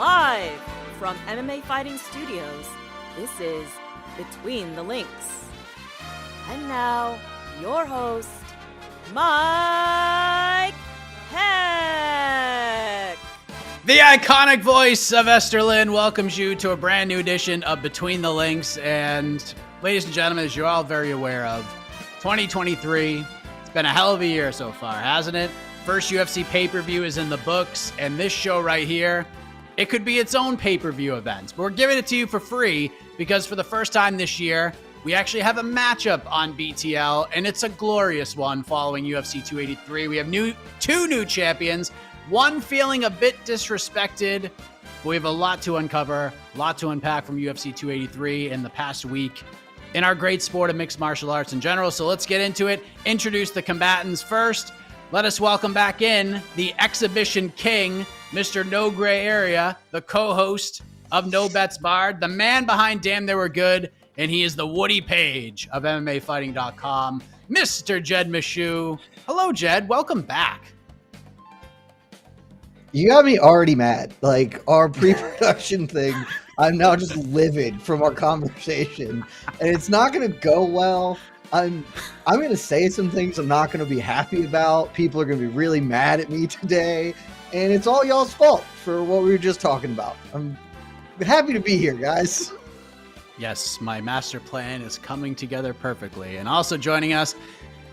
Live from MMA Fighting Studios, this is Between the Links. And now, your host, Mike Heck. The iconic voice of Esterlin welcomes you to a brand new edition of Between the Links. And ladies and gentlemen, as you're all very aware of, 2023, it's been a hell of a year so far, hasn't it? First UFC pay-per-view is in the books, and this show right here, it could be its own pay-per-view event. But we're giving it to you for free because for the first time this year, we actually have a matchup on BTL, and it's a glorious one following UFC 283. We have two new champions, one feeling a bit disrespected. We have a lot to uncover, a lot to unpack from UFC 283 in the past week in our great sport of mixed martial arts in general. So let's get into it. Introduce the combatants first. Let us welcome back in the exhibition king, Mr. No Gray Area, the co-host of No Bets Barred, the man behind Damn They Were Good, and he is the Woody Page of MMAfighting.com, Mr. Jed Meshew. Hello, Jed. Welcome back. You got me already mad. Like, our pre-production thing, I'm now just livid from our conversation, and it's not going to go well. I'm going to say some things I'm not going to be happy about. People are going to be really mad at me today, and it's all y'all's fault for what we were just talking about. I'm happy to be here, guys. Yes, my master plan is coming together perfectly. And also joining us,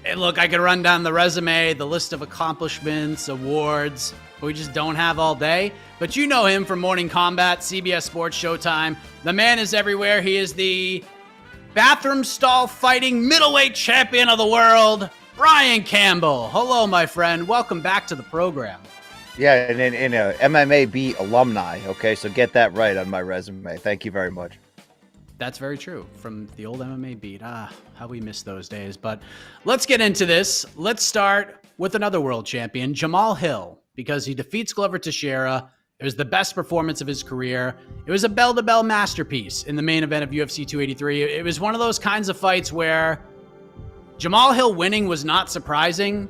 and look, I could run down the resume, the list of accomplishments, awards, but we just don't have all day. But you know him from Morning Combat, CBS Sports Showtime. The man is everywhere. He is the bathroom stall fighting middleweight champion of the world, Brian Campbell. Hello, my friend. Welcome back to the program. Yeah, and MMA beat alumni. Okay, so get that right on my resume. Thank you very much. That's very true. From the old MMA beat. How we miss those days. But let's get into this. Let's start with another world champion, Jamahal Hill, because he defeats Glover Teixeira. It was the best performance of his career. It was a bell-to-bell masterpiece in the main event of UFC 283. It was one of those kinds of fights where Jamahal Hill winning was not surprising,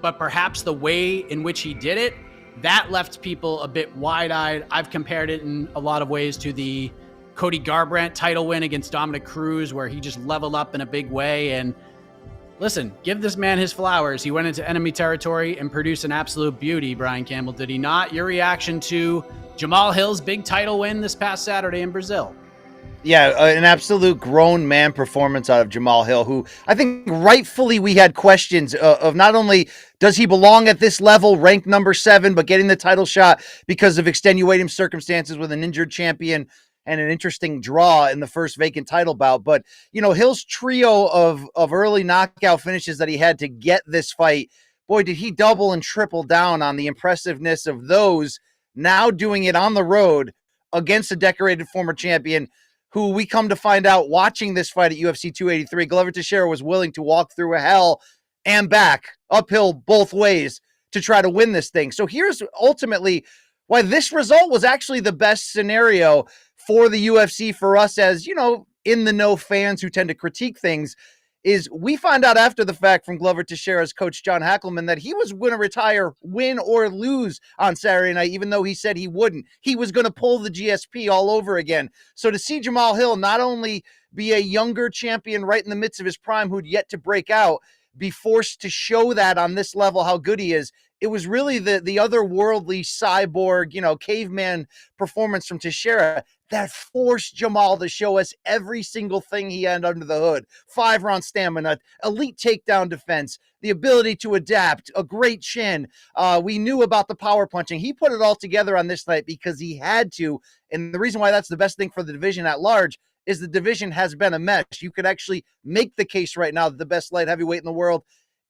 but perhaps the way in which he did it, that left people a bit wide-eyed. I've compared it in a lot of ways to the Cody Garbrandt title win against Dominic Cruz, where he just leveled up in a big way. And listen, give this man his flowers. He went into enemy territory and produced an absolute beauty, Brian Campbell, did he not? Your reaction to Jamahal Hill's big title win this past Saturday in Brazil? Yeah, an absolute grown man performance out of Jamahal Hill, who I think rightfully we had questions of not only does he belong at this level, ranked number 7, but getting the title shot because of extenuating circumstances with an injured champion and an interesting draw in the first vacant title bout. But, you know, Hill's trio of early knockout finishes that he had to get this fight, boy, did he double and triple down on the impressiveness of those, now doing it on the road against a decorated former champion who we come to find out watching this fight at UFC 283, Glover Teixeira was willing to walk through a hell and back, uphill both ways, to try to win this thing. So here's ultimately why this result was actually the best scenario for the UFC, for us as, you know, in the know fans who tend to critique things, is we find out after the fact from Glover Teixeira's coach, John Hackleman, that he was going to retire, win or lose on Saturday night, even though he said he wouldn't. He was going to pull the GSP all over again. So to see Jamahal Hill not only be a younger champion right in the midst of his prime who'd yet to break out, be forced to show that on this level how good he is, it was really the otherworldly cyborg, you know, caveman performance from Teixeira that forced Jamahal to show us every single thing he had under the hood. 5-round stamina, elite takedown defense, the ability to adapt, a great chin. We knew about the power punching. He put it all together on this night because he had to. And the reason why that's the best thing for the division at large is the division has been a mess. You could actually make the case right now that the best light heavyweight in the world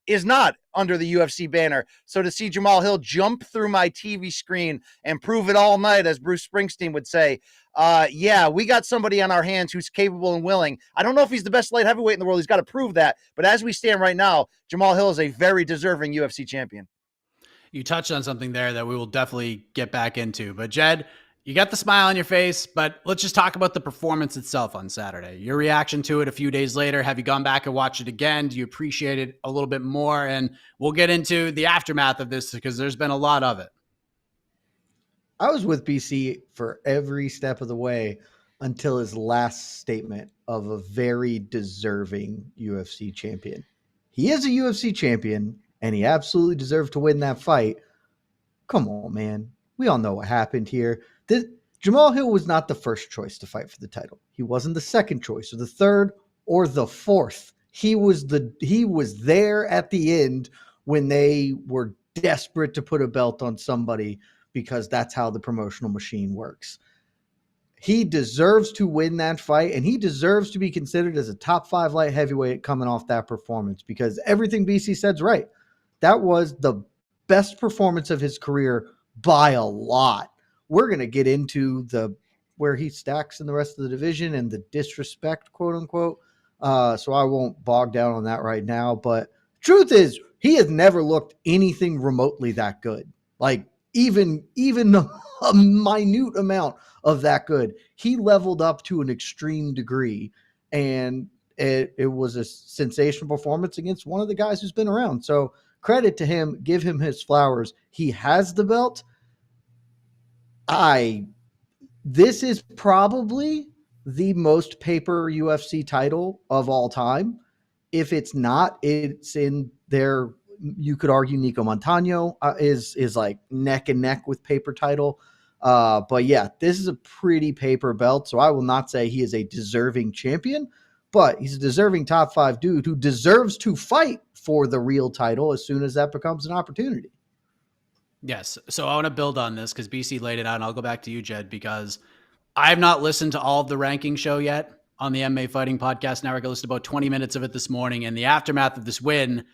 is not under the UFC banner. So to see Jamahal Hill jump through my TV screen and prove it all night, as Bruce Springsteen would say, yeah, we got somebody on our hands who's capable and willing. I don't know if he's the best light heavyweight in the world. He's got to prove that. But as we stand right now, Jamahal Hill is a very deserving UFC champion. You touched on something there that we will definitely get back into. But Jed, you got the smile on your face, but let's just talk about the performance itself on Saturday. Your reaction to it a few days later. Have you gone back and watched it again? Do you appreciate it a little bit more? And we'll get into the aftermath of this because there's been a lot of it. I was with BC for every step of the way until his last statement of a very deserving UFC champion. He is a UFC champion, and he absolutely deserved to win that fight. Come on, man. We all know what happened here. Jamahal Hill was not the first choice to fight for the title. He wasn't the second choice or the third or the fourth. He was there at the end when they were desperate to put a belt on somebody because that's how the promotional machine works. He deserves to win that fight, and he deserves to be considered as a top 5 light heavyweight coming off that performance, because everything BC said's right. That was the best performance of his career by a lot. We're going to get into where he stacks in the rest of the division and the disrespect, quote unquote. So I won't bog down on that right now. But truth is, he has never looked anything remotely that good. Like even a minute amount of that good. He leveled up to an extreme degree, and it was a sensational performance against one of the guys who's been around. So credit to him. Give him his flowers. He has the belt. This is probably the most paper UFC title of all time. If it's not, it's in there. You could argue Nico Montano is like neck and neck with paper title. But yeah, this is a pretty paper belt. So I will not say he is a deserving champion, but he's a deserving top 5 dude who deserves to fight for the real title as soon as that becomes an opportunity. Yes. So I want to build on this because BC laid it out, and I'll go back to you, Jed, because I have not listened to all of the ranking show yet on the MMA Fighting Podcast Network. I listened to about 20 minutes of it this morning, and the aftermath of this win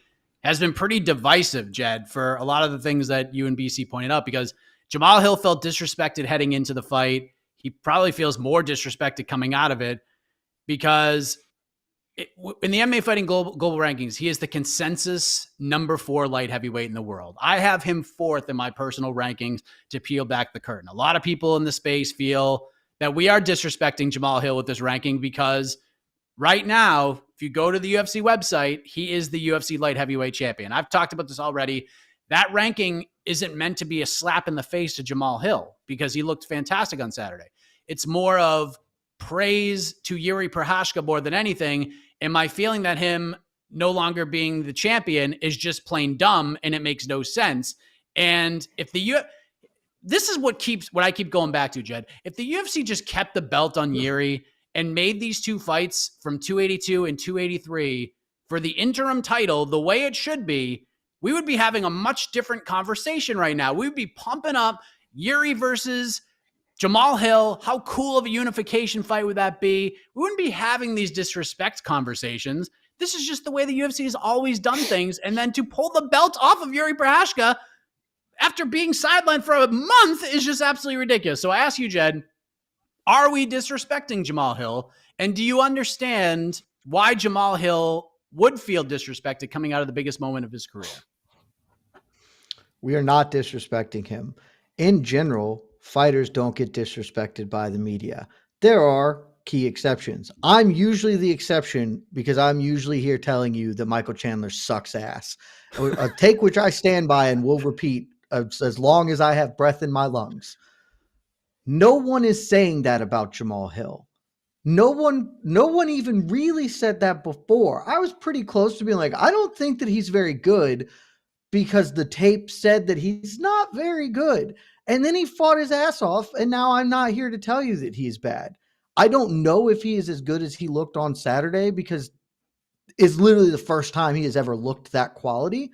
has been pretty divisive, Jed, for a lot of the things that you and BC pointed out, because Jamahal Hill felt disrespected heading into the fight. He probably feels more disrespected coming out of it because in the MMA Fighting global rankings, he is the consensus number 4 light heavyweight in the world. I have him 4th in my personal rankings to peel back the curtain. A lot of people in the space feel that we are disrespecting Jamahal Hill with this ranking because right now, if you go to the UFC website, he is the UFC light heavyweight champion. I've talked about this already. That ranking isn't meant to be a slap in the face to Jamahal Hill because he looked fantastic on Saturday. It's more of praise to Jiri Prochazka more than anything. And my feeling that him no longer being the champion is just plain dumb and it makes no sense. And if this is what I keep going back to, Jed. If the UFC just kept the belt on Jiri and made these 2 fights from 282 and 283 for the interim title the way it should be, we would be having a much different conversation right now. We would be pumping up Jiri versus Jamahal Hill. How cool of a unification fight would that be? We wouldn't be having these disrespect conversations. This is just the way the UFC has always done things. And then to pull the belt off of Jiri Prochazka after being sidelined for a month is just absolutely ridiculous. So I ask you, Jed, are we disrespecting Jamahal Hill? And do you understand why Jamahal Hill would feel disrespected coming out of the biggest moment of his career? We are not disrespecting him. In general, fighters don't get disrespected by the media. There are key exceptions. I'm usually the exception because I'm usually here telling you that Michael Chandler sucks ass. A take which I stand by and will repeat as long as I have breath in my lungs. No one is saying that about Jamahal Hill. No one even really said that before. I was pretty close to being like, I don't think that he's very good because the tape said that he's not very good. And then he fought his ass off, and now I'm not here to tell you that he's bad. I don't know if he is as good as he looked on Saturday because it's literally the first time he has ever looked that quality.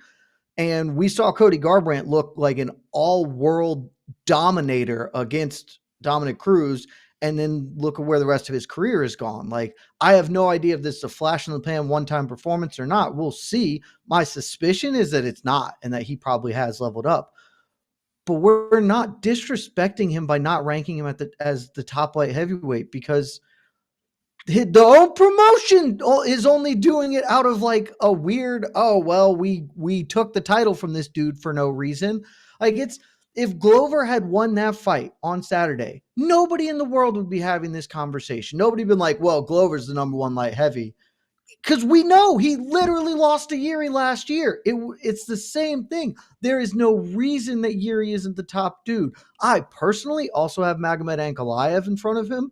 And we saw Cody Garbrandt look like an all-world dominator against Dominic Cruz, and then look at where the rest of his career has gone. Like, I have no idea if this is a flash in the pan one-time performance or not. We'll see. My suspicion is that it's not, and that he probably has leveled up. But we're not disrespecting him by not ranking him as the top light heavyweight because the own promotion is only doing it out of like a weird, oh, well, we took the title from this dude for no reason. Like, if Glover had won that fight on Saturday, nobody in the world would be having this conversation. Nobody been like, well, Glover's the number 1 light heavy. because we know he literally lost to Jiri last year. It's the same thing. There is no reason that Jiri isn't the top dude. I personally also have Magomed Ankalaev in front of him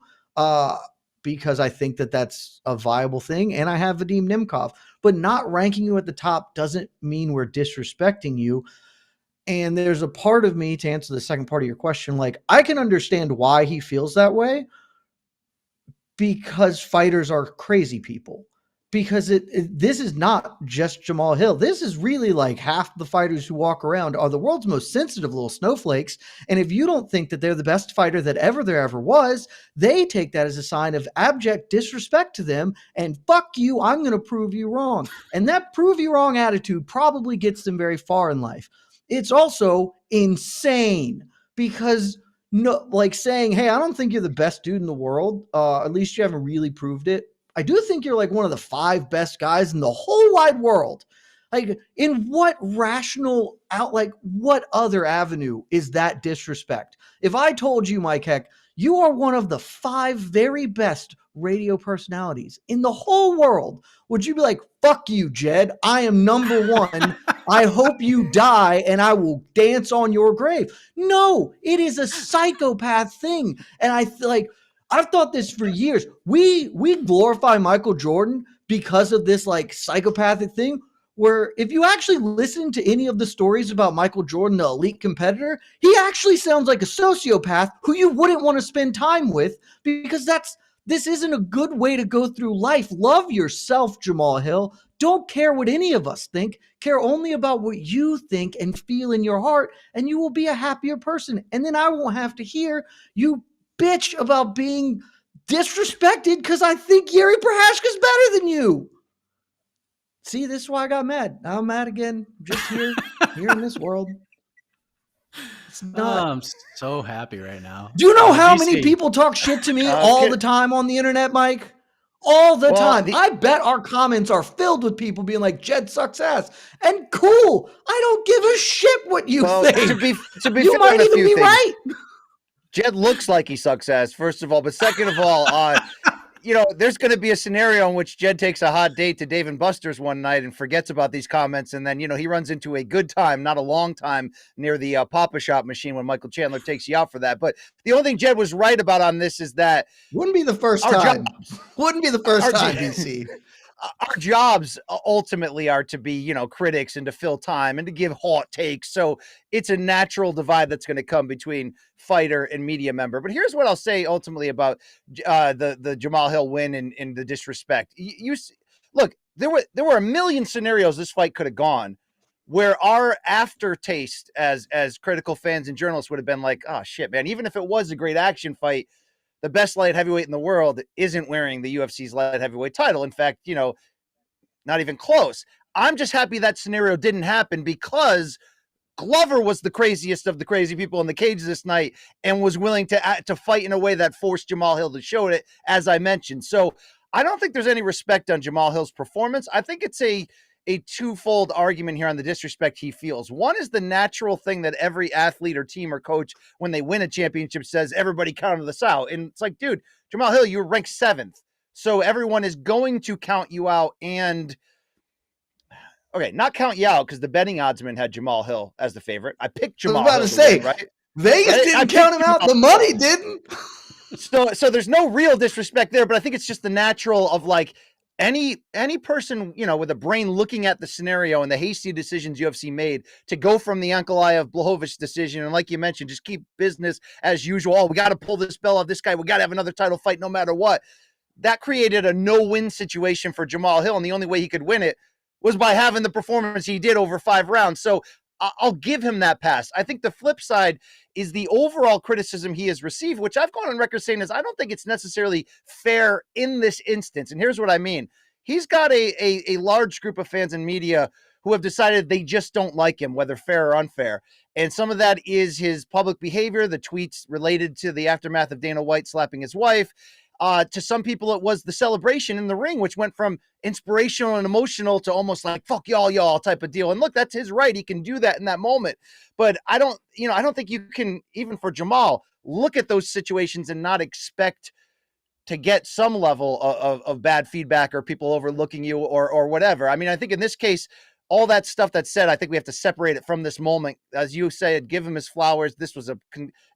because I think that that's a viable thing, and I have Vadim Nemkov. But not ranking you at the top doesn't mean we're disrespecting you. And there's a part of me, to answer the second part of your question, like I can understand why he feels that way, because fighters are crazy people. Because this is not just Jamahal Hill. This is really like half the fighters who walk around are the world's most sensitive little snowflakes. And if you don't think that they're the best fighter that there ever was, they take that as a sign of abject disrespect to them. And fuck you, I'm going to prove you wrong. And that prove you wrong attitude probably gets them very far in life. It's also insane because like saying, hey, I don't think you're the best dude in the world. At least you haven't really proved it. I do think you're like one of the 5 best guys in the whole wide world. Like, in what rational like what other avenue is that disrespect? If I told you, Mike Heck, you are one of the 5 very best radio personalities in the whole world, would you be like, fuck you, Jed, I am number 1. I hope you die and I will dance on your grave? No, it is a psychopath thing. And I feel like I've thought this for years. We glorify Michael Jordan because of this like psychopathic thing, where if you actually listen to any of the stories about Michael Jordan, the elite competitor, he actually sounds like a sociopath who you wouldn't want to spend time with, because this isn't a good way to go through life. Love yourself, Jamahal Hill. Don't care what any of us think. Care only about what you think and feel in your heart, and you will be a happier person. And then I won't have to hear you bitch about being disrespected because I think Jiri Prochazka's better than you. See, this is why I got mad. Now I'm mad again. Just here in this world. It's not. I'm so happy right now. Do you know how many people talk shit to me all the time on the internet, Mike? All the time. I bet our comments are filled with people being like, Jed sucks ass. And cool. I don't give a shit what you think. To be you might even be right. Jed looks like he sucks ass, first of all. But second of all, there's going to be a scenario in which Jed takes a hot date to Dave & Buster's one night and forgets about these comments. And then, he runs into a good time, not a long time, near the Papa Shop machine when Michael Chandler takes you out for that. But the only thing Jed was right about on this is that wouldn't be the first time. Wouldn't be the first time, BC. Our jobs ultimately are to be, critics and to fill time and to give hot takes. So it's a natural divide that's going to come between fighter and media member. But here's what I'll say ultimately about the Jamahal Hill win and the disrespect. Look, there were a million scenarios this fight could have gone where our aftertaste as critical fans and journalists would have been like, oh shit, man, even if it was a great action fight, the best light heavyweight in the world isn't wearing the UFC's light heavyweight title. In fact, not even close. I'm just happy that scenario didn't happen because Glover was the craziest of the crazy people in the cage this night and was willing to fight in a way that forced Jamahal Hill to show it, as I mentioned. So I don't think there's any respect on Jamahal Hill's performance. I think it's a twofold argument here on the disrespect he feels. One is the natural thing that every athlete or team or coach, when they win a championship, says, everybody counted this out. And it's like, dude, Jamahal Hill, you were ranked 7th. So everyone is going to count you out and, okay, not count you out because the betting oddsman had Jamahal Hill as the favorite. I picked Jamahal Hill to win, right? Vegas didn't count him out. The money didn't. So there's no real disrespect there, but I think it's just the natural of like, any person, with a brain looking at the scenario and the hasty decisions UFC made to go from the Ankalaev Blachowicz decision, and like you mentioned, just keep business as usual. Oh, we got to pull this belt off this guy. We got to have another title fight no matter what. That created a no-win situation for Jamahal Hill, and the only way he could win it was by having the performance he did over 5 rounds. So I'll give him that pass. I think the flip side is the overall criticism he has received, which I've gone on record saying is I don't think it's necessarily fair in this instance. And here's what I mean. He's got a large group of fans and media who have decided they just don't like him, whether fair or unfair. And some of that is his public behavior, the tweets related to the aftermath of Dana White slapping his wife. To some people, it was the celebration in the ring, which went from inspirational and emotional to almost like fuck y'all type of deal. And look, that's his right. He can do that in that moment. But I don't think you can, even for Jamahal, look at those situations and not expect to get some level of bad feedback or people overlooking you or whatever. I mean, I think in this case, all that stuff that's said, I think we have to separate it from this moment. As you said, give him his flowers. This was a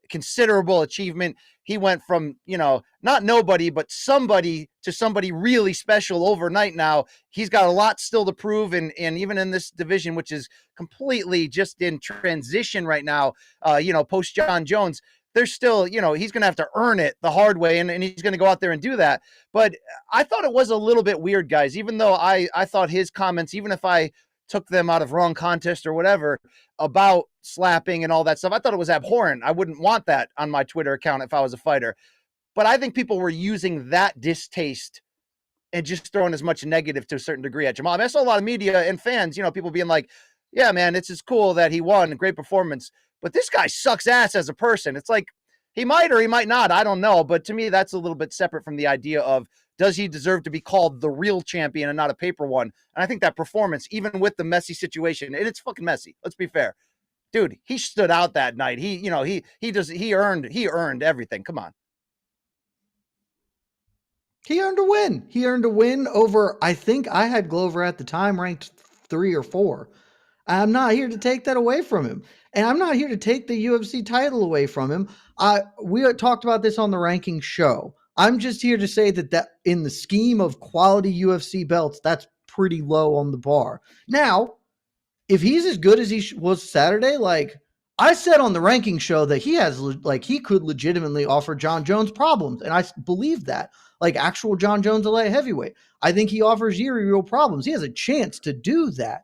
considerable achievement. He went from, not nobody, but somebody to somebody really special overnight now. He's got a lot still to prove. And even in this division, which is completely just in transition right now, post John Jones, there's still, he's going to have to earn it the hard way. And he's going to go out there and do that. But I thought it was a little bit weird, guys, even though I thought his comments, even if I took them out of wrong contest or whatever about slapping and all that stuff, I thought it was abhorrent. I wouldn't want that on my Twitter account if I was a fighter. But I think people were using that distaste and just throwing as much negative to a certain degree at Jamahal. I saw a lot of media and fans, people being like, yeah, man, it's just cool that he won, great performance, but this guy sucks ass as a person. It's like, he might or he might not, I don't know. But to me, that's a little bit separate from the idea of, does he deserve to be called the real champion and not a paper one? And I think that performance, even with the messy situation, and it's fucking messy, let's be fair. Dude, he stood out that night. He earned everything. Come on. He earned a win. He earned a win over, I think I had Glover at the time ranked 3 or 4. I'm not here to take that away from him. And I'm not here to take the UFC title away from him. We talked about this on the ranking show. I'm just here to say that in the scheme of quality UFC belts, that's pretty low on the bar. Now, if he's as good as he was Saturday, like I said on the ranking show that he could legitimately offer John Jones problems. And I believe that, like actual John Jones, a light heavyweight. I think he offers Jiri real problems. He has a chance to do that.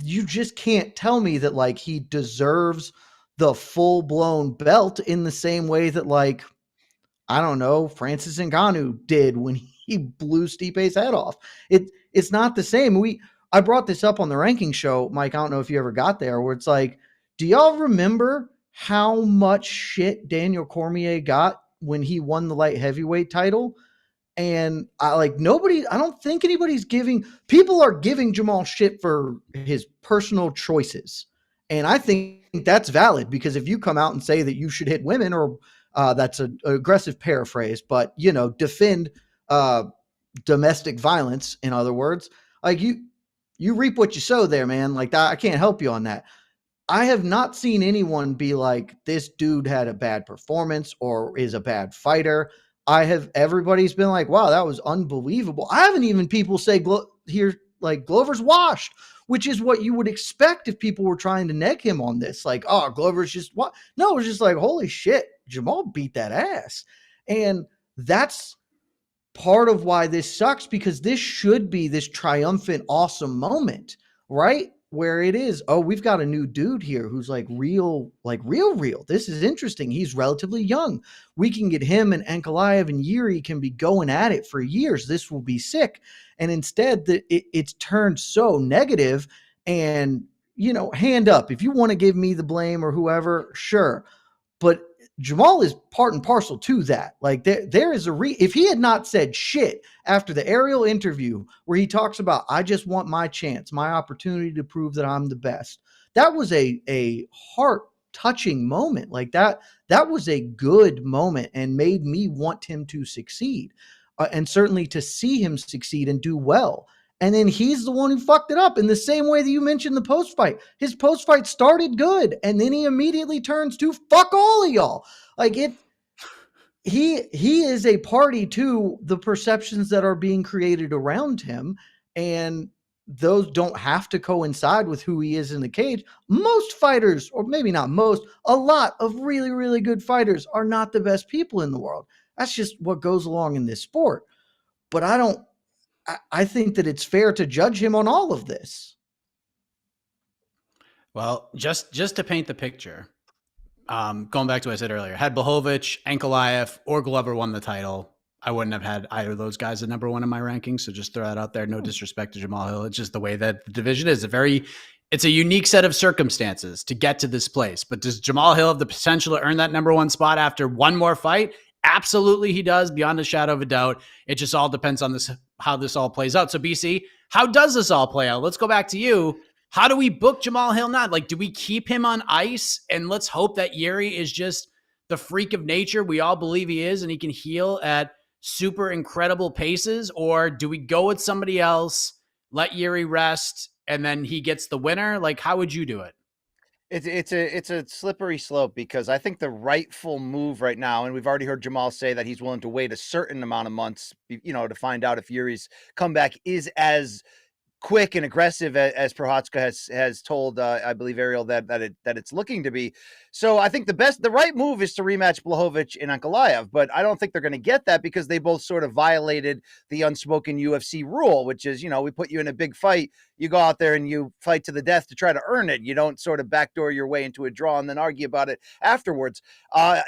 You just can't tell me that like he deserves the full-blown belt in the same way that, like, I don't know, Francis Ngannou did when he blew Stipe's head off. It's not the same. I brought this up on the ranking show, Mike. I don't know if you ever got there, where it's like, do y'all remember how much shit Daniel Cormier got when he won the light heavyweight title? And I don't think people are giving Jamahal shit for his personal choices. And I think that's valid, because if you come out and say that you should hit women, or that's an aggressive paraphrase, but defend domestic violence, in other words, like you reap what you sow there, man. Like that, I can't help you on that. I have not seen anyone be like, this dude had a bad performance or is a bad fighter. Everybody's been like, wow, that was unbelievable. I haven't even people say here, like, Glover's washed, which is what you would expect if people were trying to neg him on this. Like, oh, Glover's just what? No, it's just like, holy shit, Jamahal beat that ass. And that's part of why this sucks, because this should be this triumphant, awesome moment, right? Where it is, oh, we've got a new dude here who's like real. This is interesting. He's relatively young. We can get him and Ankalaev and Jiri can be going at it for years. This will be sick. And instead, it's turned so negative. And, hand up. If you want to give me the blame or whoever, sure. But Jamahal is part and parcel to that. Like there is if he had not said shit after the Ariel interview where he talks about, I just want my chance, my opportunity to prove that I'm the best. That was a heart touching moment. Like that was a good moment and made me want him to succeed. And certainly to see him succeed and do well. And then he's the one who fucked it up in the same way that you mentioned the post-fight. His post-fight started good, and then he immediately turns to fuck all of y'all. Like he is a party to the perceptions that are being created around him, and those don't have to coincide with who he is in the cage. Most fighters, or maybe not most, a lot of really, really good fighters are not the best people in the world. That's just what goes along in this sport. But I think that it's fair to judge him on all of this. Well, just to paint the picture, going back to what I said earlier, had Blachowicz, Ankalaev, or Glover won the title, I wouldn't have had either of those guys at number one in my rankings. So just throw that out there. No disrespect to Jamahal Hill. It's just the way that the division is. It's a unique set of circumstances to get to this place. But does Jamahal Hill have the potential to earn that number one spot after one more fight? Absolutely he does, beyond a shadow of a doubt. It just all depends on how this all plays out. So BC, how does this all play out? Let's go back to you. How do we book Jamahal Hill now? Like, do we keep him on ice and let's hope that Jiri is just the freak of nature we all believe he is and he can heal at super incredible paces? Or do we go with somebody else, let Jiri rest, and then he gets the winner? Like, how would you do it? It's a slippery slope because I think the rightful move right now, and we've already heard Jamal say that he's willing to wait a certain amount of months, to find out if Yuri's comeback is as quick and aggressive as Prochazka has told, I believe, Ariel, that it's looking to be. So I think the right move is to rematch Blachowicz and Ankalaev, but I don't think they're going to get that because they both sort of violated the unspoken UFC rule, which is, we put you in a big fight, you go out there and you fight to the death to try to earn it. You don't sort of backdoor your way into a draw and then argue about it afterwards.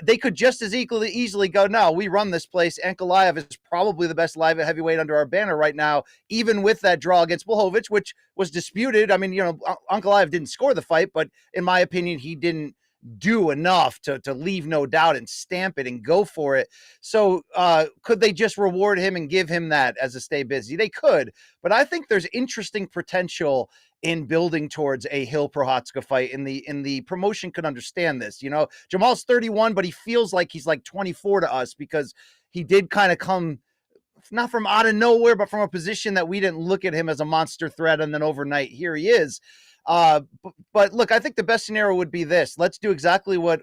They could just as easily go, no, we run this place. Ankalaev is probably the best live heavyweight under our banner right now, even with that draw against Blachowicz, which was disputed. I mean, Ankalaev didn't score the fight, but in my opinion, he didn't do enough to leave no doubt and stamp it and go for it. So could they just reward him and give him that as a stay busy? They could, but I think there's interesting potential in building towards a Hill Prochazka fight. In the promotion could understand this. Jamal's 31, but he feels like he's like 24 to us because he did kind of come not from out of nowhere, but from a position that we didn't look at him as a monster threat. And then overnight, here he is. But look, I think the best scenario would be this. Let's do exactly what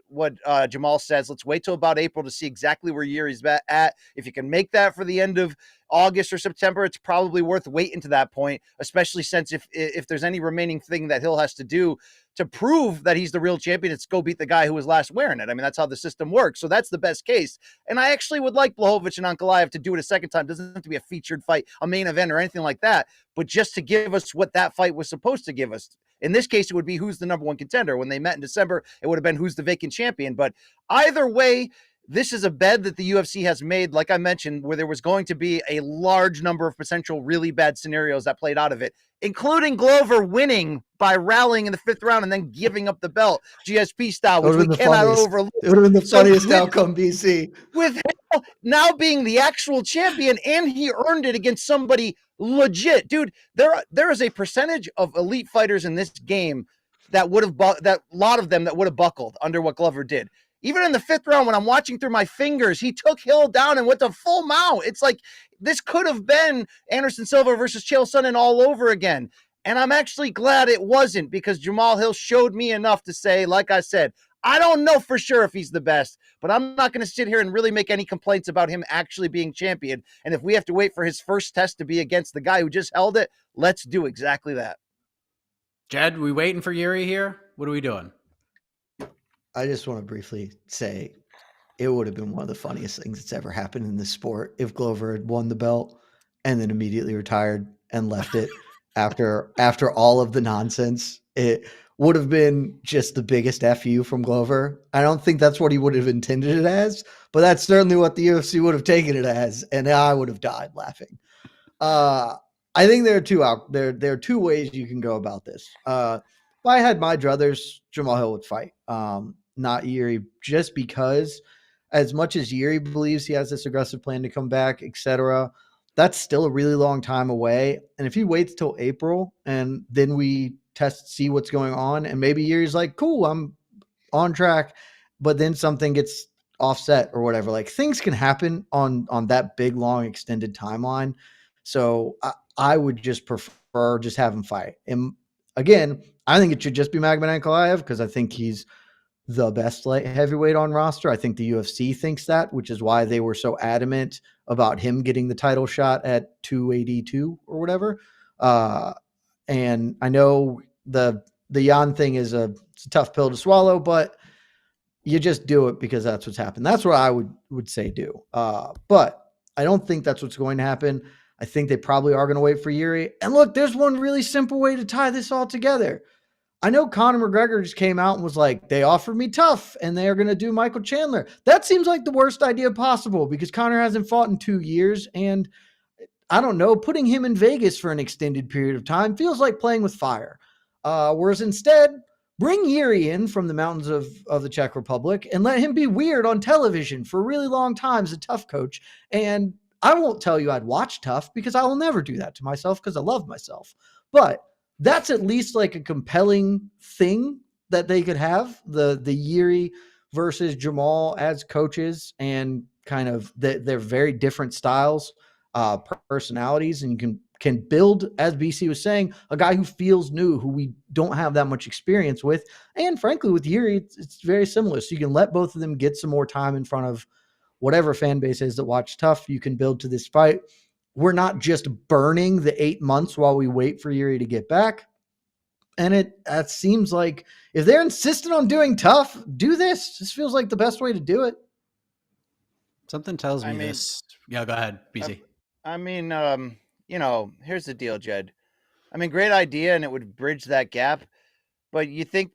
Jamal says. Let's wait till about April to see exactly where Yuri's at. If you can make that for the end of August or September, it's probably worth waiting to that point, especially since if there's any remaining thing that Hill has to do to prove that he's the real champion, it's go beat the guy who was last wearing it. I mean, that's how the system works. So that's the best case. And I actually would like Blachowicz and Ankalaev to do it a second time. It doesn't have to be a featured fight, a main event or anything like that, but just to give us what that fight was supposed to give us. In this case, it would be who's the number one contender. When they met in December, it would have been who's the vacant champion. But either way, this is a bed that the UFC has made, like I mentioned, where there was going to be a large number of potential really bad scenarios that played out of it, including Glover winning by rallying in the 5th round and then giving up the belt, GSP style, which we cannot overlook. It would have been the funniest outcome, BC. With Hill now being the actual champion, and he earned it against somebody legit. Dude, there is a percentage of elite fighters in this game that would have, that a lot of them that would have buckled under what Glover did. Even in the 5th round, when I'm watching through my fingers, he took Hill down and went to full mount. It's like this could have been Anderson Silva versus Chael Sonnen all over again. And I'm actually glad it wasn't, because Jamahal Hill showed me enough to say, like I said, I don't know for sure if he's the best, but I'm not going to sit here and really make any complaints about him actually being champion. And if we have to wait for his first test to be against the guy who just held it, let's do exactly that. Jed, we waiting for Jiri here? What are we doing? I just want to briefly say it would have been one of the funniest things that's ever happened in this sport if Glover had won the belt and then immediately retired and left it after all of the nonsense. It would have been just the biggest FU from Glover. I don't think that's what he would have intended it as, but that's certainly what the UFC would have taken it as, and I would have died laughing. I think there are two ways you can go about this. If I had my druthers, Jamahal Hill would fight. Not Jiri, just because as much as Jiri believes he has this aggressive plan to come back, etc., that's still a really long time away. And if he waits till April and then we see what's going on, and maybe Yuri's like, cool, I'm on track, but then something gets offset or whatever, like things can happen on that big, long, extended timeline. So I would just prefer just have him fight. And again, I think it should just be Magomed Ankalaev because I think he's the best light heavyweight on roster. I think the UFC thinks that, which is why they were so adamant about him getting the title shot at 282 or whatever. And I know the Jan thing it's a tough pill to swallow, but you just do it because that's what's happened. That's what I would say do. But I don't think that's what's going to happen. I think they probably are going to wait for Jiri. And look, there's one really simple way to tie this all together. I know Conor McGregor just came out and was like, they offered me tough and they're going to do Michael Chandler. That seems like the worst idea possible because Conor hasn't fought in 2 years. And I don't know, putting him in Vegas for an extended period of time feels like playing with fire. Whereas instead, bring Jiri in from the mountains of the Czech Republic and let him be weird on television for a really long time as a tough coach. And I won't tell you I'd watch tough because I will never do that to myself because I love myself. But that's at least like a compelling thing that they could have, the Jiri versus Jamal as coaches, and kind of they're very different styles, personalities, and you can build, as BC was saying, a guy who feels new, who we don't have that much experience with. And frankly, with Jiri, it's very similar. So you can let both of them get some more time in front of whatever fan base is that watch Tough. You can build to this fight. We're not just burning the 8 months while we wait for Jiri to get back. And it seems like if they're insistent on doing Tough, do this. This feels like the best way to do it. Something tells me this. Yeah, go ahead, BC. Here's the deal, Jed. I mean, great idea, and it would bridge that gap. But you think,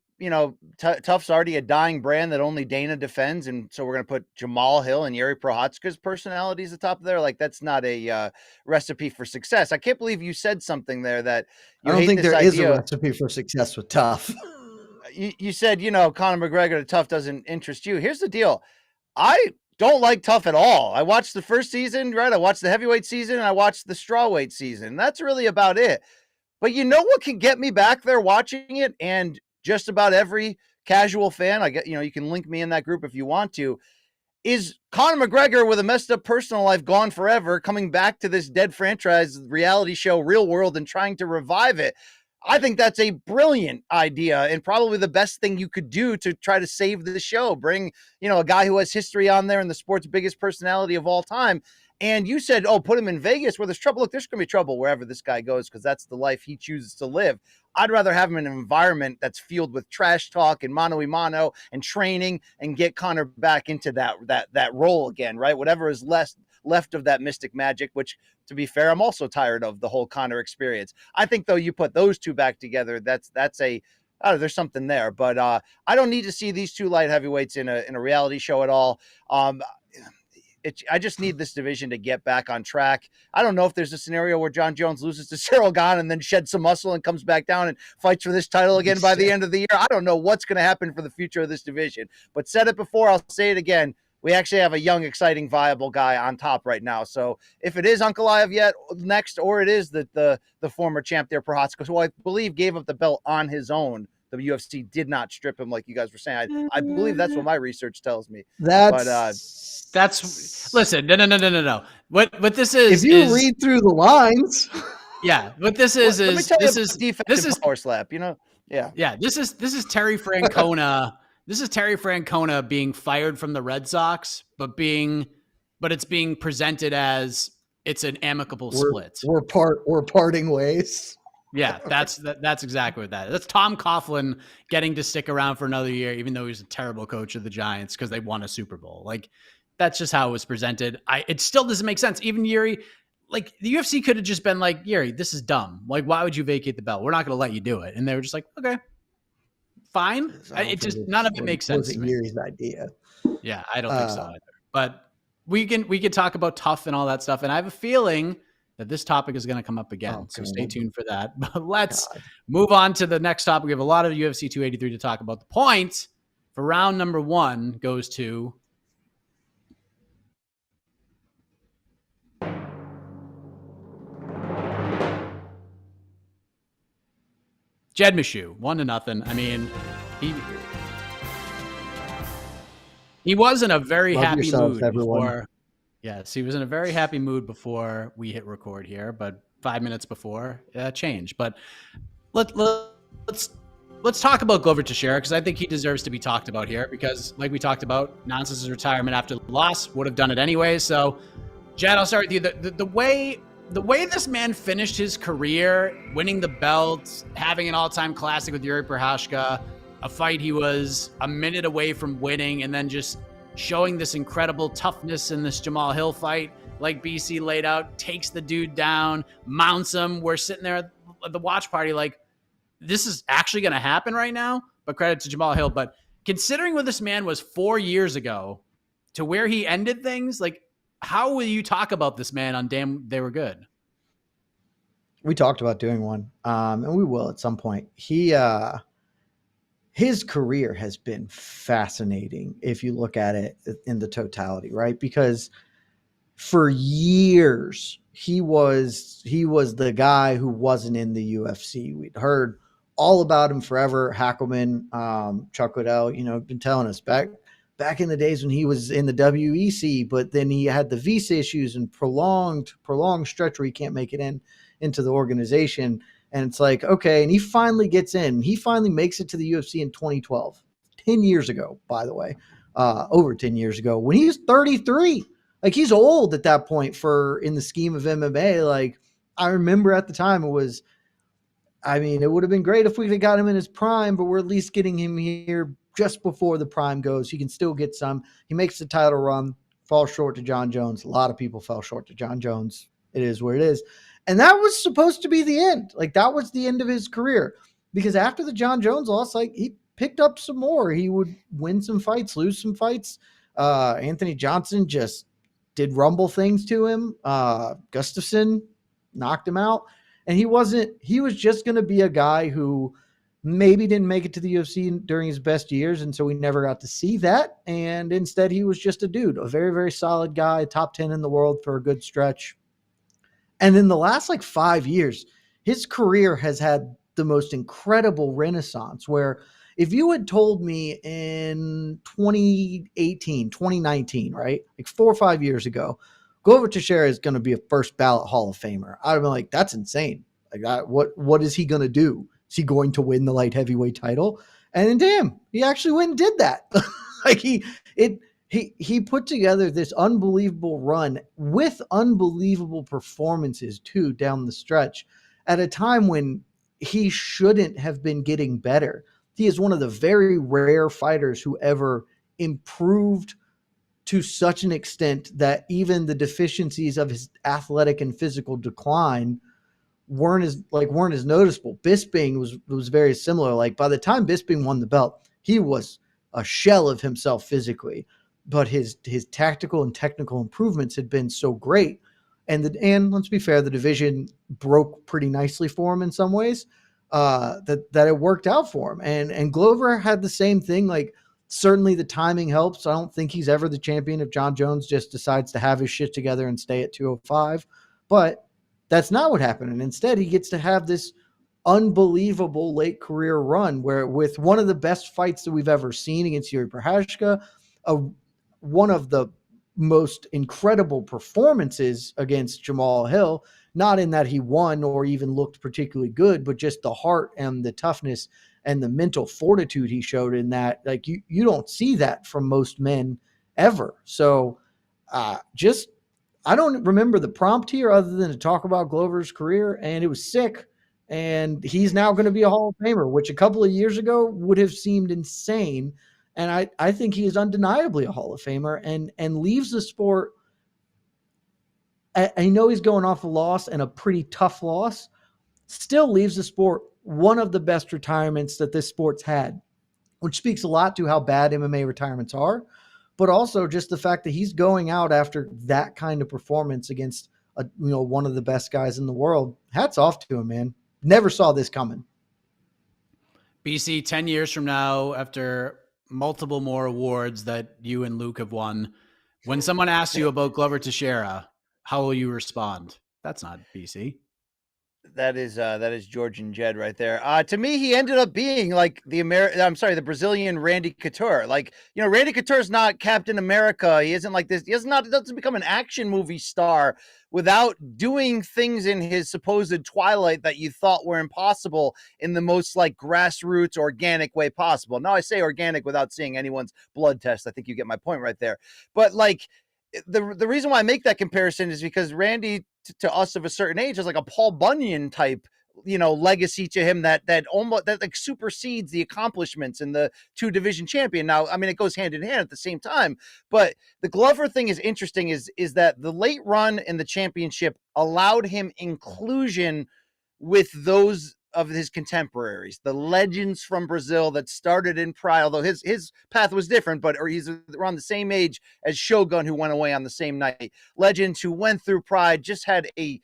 Tough's already a dying brand that only Dana defends, and so we're going to put Jamahal Hill and Jiri Prochazka's personalities at the top of there? Like, that's not a recipe for success. I can't believe you said something there that you I don't hate think this there idea. is a recipe for success with Tough. You said, Conor McGregor to Tough doesn't interest you. Here's the deal. I don't like Tough at all. I watched the first season, right? I watched the heavyweight season, and I watched the strawweight season. That's really about it. But you know what can get me back there watching it? And just about every casual fan, I get, you can link me in that group if you want to, is Conor McGregor with a messed up personal life gone forever, coming back to this dead franchise reality show, Real World, and trying to revive it. I think that's a brilliant idea and probably the best thing you could do to try to save the show. Bring, a guy who has history on there and the sport's biggest personality of all time. And you said, put him in Vegas where there's trouble. Look, there's going to be trouble wherever this guy goes because that's the life he chooses to live. I'd rather have him in an environment that's filled with trash talk and mano-a-mano and training and get Conor back into that role again, right? Whatever is left of that mystic magic, which, to be fair, I'm also tired of the whole Conor experience. I think, though, you put those two back together, there's something there. But I don't need to see these two light heavyweights in a reality show at all. I just need this division to get back on track. I don't know if there's a scenario where John Jones loses to Cyril Gane and then sheds some muscle and comes back down and fights for this title again by the end of the year. I don't know what's going to happen for the future of this division. But said it before, I'll say it again. We actually have a young, exciting, viable guy on top right now. So if it is Ankalaev yet next, or it is the former champ there, Prochazka, who I believe gave up the belt on his own, the UFC did not strip him like you guys were saying. I believe that's what my research tells me. That's listen. No. What this is? If you read through the lines, yeah. What this is defensive power slap. Yeah. This is Terry Francona. This is Terry Francona being fired from the Red Sox, but it's being presented as it's an amicable split. We're parting ways. Yeah, that's exactly what that is. That's Tom Coughlin getting to stick around for another year, even though he's a terrible coach of the Giants because they won a Super Bowl. Like, that's just how it was presented. It still doesn't make sense. Even Jiri, like, the UFC could have just been like, Jiri, this is dumb. Like, why would you vacate the belt? We're not going to let you do it. And they were just like, okay, fine. None of it makes sense. It was Jiri's idea. Yeah, I don't think so either. But we can talk about Tough and all that stuff. And I have a feeling that this topic is going to come up again. So stay tuned for that. But let's move on to the next topic. We have a lot of UFC 283 to talk about. The point for round number 1 goes to Jed Meshew, 1-0. I mean, he was in a very happy mood before. Yes, he was in a very happy mood before we hit record here, but 5 minutes before, changed. But let's talk about Glover Teixeira because I think he deserves to be talked about here because, like we talked about, announced his retirement after the loss, would have done it anyway. So, Jed, I'll start with you. The way this man finished his career, winning the belt, having an all-time classic with Jiri Prochazka, a fight he was a minute away from winning, and then just showing this incredible toughness in this Jamahal Hill fight, like BC laid out, takes the dude down, mounts him. We're sitting there at the watch party like, this is actually going to happen right now? But credit to Jamahal Hill. But considering where this man was 4 years ago to where he ended things, like, how will you talk about this man on Damn They Were Good? We talked about doing one, and we will at some point. His career has been fascinating if you look at it in the totality, right? Because for years he was the guy who wasn't in the UFC. We'd heard all about him forever. Hackelman, Chuck Liddell, been telling us back back in the days when he was in the WEC, but then he had the visa issues and prolonged stretch where he can't make it into the organization. And it's like, okay, and he finally gets in. He finally makes it to the UFC in 2012, 10 years ago, by the way, over 10 years ago, when he was 33. Like, he's old at that point in the scheme of MMA. Like, I remember at the time it would have been great if we could have got him in his prime, but we're at least getting him here just before the prime goes. He can still get some. He makes the title run, falls short to John Jones. A lot of people fell short to John Jones. It is where it is. And that was supposed to be the end. Like, that was the end of his career, because after the John Jones loss, like, he picked up some more. He would win some fights, lose some fights. Anthony Johnson just did rumble things to him. Gustafsson knocked him out. And he was just going to be a guy who maybe didn't make it to the UFC during his best years. And so we never got to see that. And instead, he was just a dude, a very, very solid guy, top 10 in the world for a good stretch. And in the last 5 years, his career has had the most incredible renaissance, where if you had told me in 2018, 2019, right, 4 or 5 years ago, Glover Teixeira is going to be a first ballot Hall of Famer, I'd have been like, that's insane. What is he going to do? Is he going to win the light heavyweight title? And then, damn, he actually went and did that. He put together this unbelievable run with unbelievable performances too down the stretch at a time when he shouldn't have been getting better. He is one of the very rare fighters who ever improved to such an extent that even the deficiencies of his athletic and physical decline weren't as noticeable. Bisping was very similar. Like, by the time Bisping won the belt, he was a shell of himself physically, but his tactical and technical improvements had been so great. And let's be fair, the division broke pretty nicely for him in some ways, that it worked out for him. And Glover had the same thing. Like, certainly the timing helps. I don't think he's ever the champion if John Jones just decides to have his shit together and stay at 205. But that's not what happened. And instead, he gets to have this unbelievable late career run where, with one of the best fights that we've ever seen against Jiri Prochazka, one of the most incredible performances against Jamahal Hill, not in that he won or even looked particularly good, but just the heart and the toughness and the mental fortitude he showed in that. Like, you don't see that from most men ever. So I don't remember the prompt here other than to talk about Glover's career, and it was sick. And he's now going to be a Hall of Famer, which a couple of years ago would have seemed insane. And I think he is undeniably a Hall of Famer and leaves the sport. I know he's going off a loss, and a pretty tough loss, still leaves the sport one of the best retirements that this sport's had, which speaks a lot to how bad MMA retirements are, but also just the fact that he's going out after that kind of performance against one of the best guys in the world. Hats off to him, man. Never saw this coming. BC, 10 years from now, after multiple more awards that you and Luke have won, when someone asks you about Glover Teixeira, how will you respond? That's not BC. That is George and Jed right there. To me, he ended up being like the Brazilian Randy Couture. Like, Randy Couture's not Captain America. He isn't like this. He doesn't become an action movie star without doing things in his supposed twilight that you thought were impossible in the most grassroots, organic way possible. Now, I say organic without seeing anyone's blood test. I think you get my point right there. But the reason why I make that comparison is because Randy, to us of a certain age, is like a Paul Bunyan type, legacy to him that supersedes the accomplishments in the 2 division champion. Now, I mean, it goes hand in hand at the same time, but the Glover thing is interesting is that the late run in the championship allowed him inclusion with those of his contemporaries, the legends from Brazil that started in Pride, although his path was different, he's around the same age as Shogun, who went away on the same night. Legends who went through Pride, just had an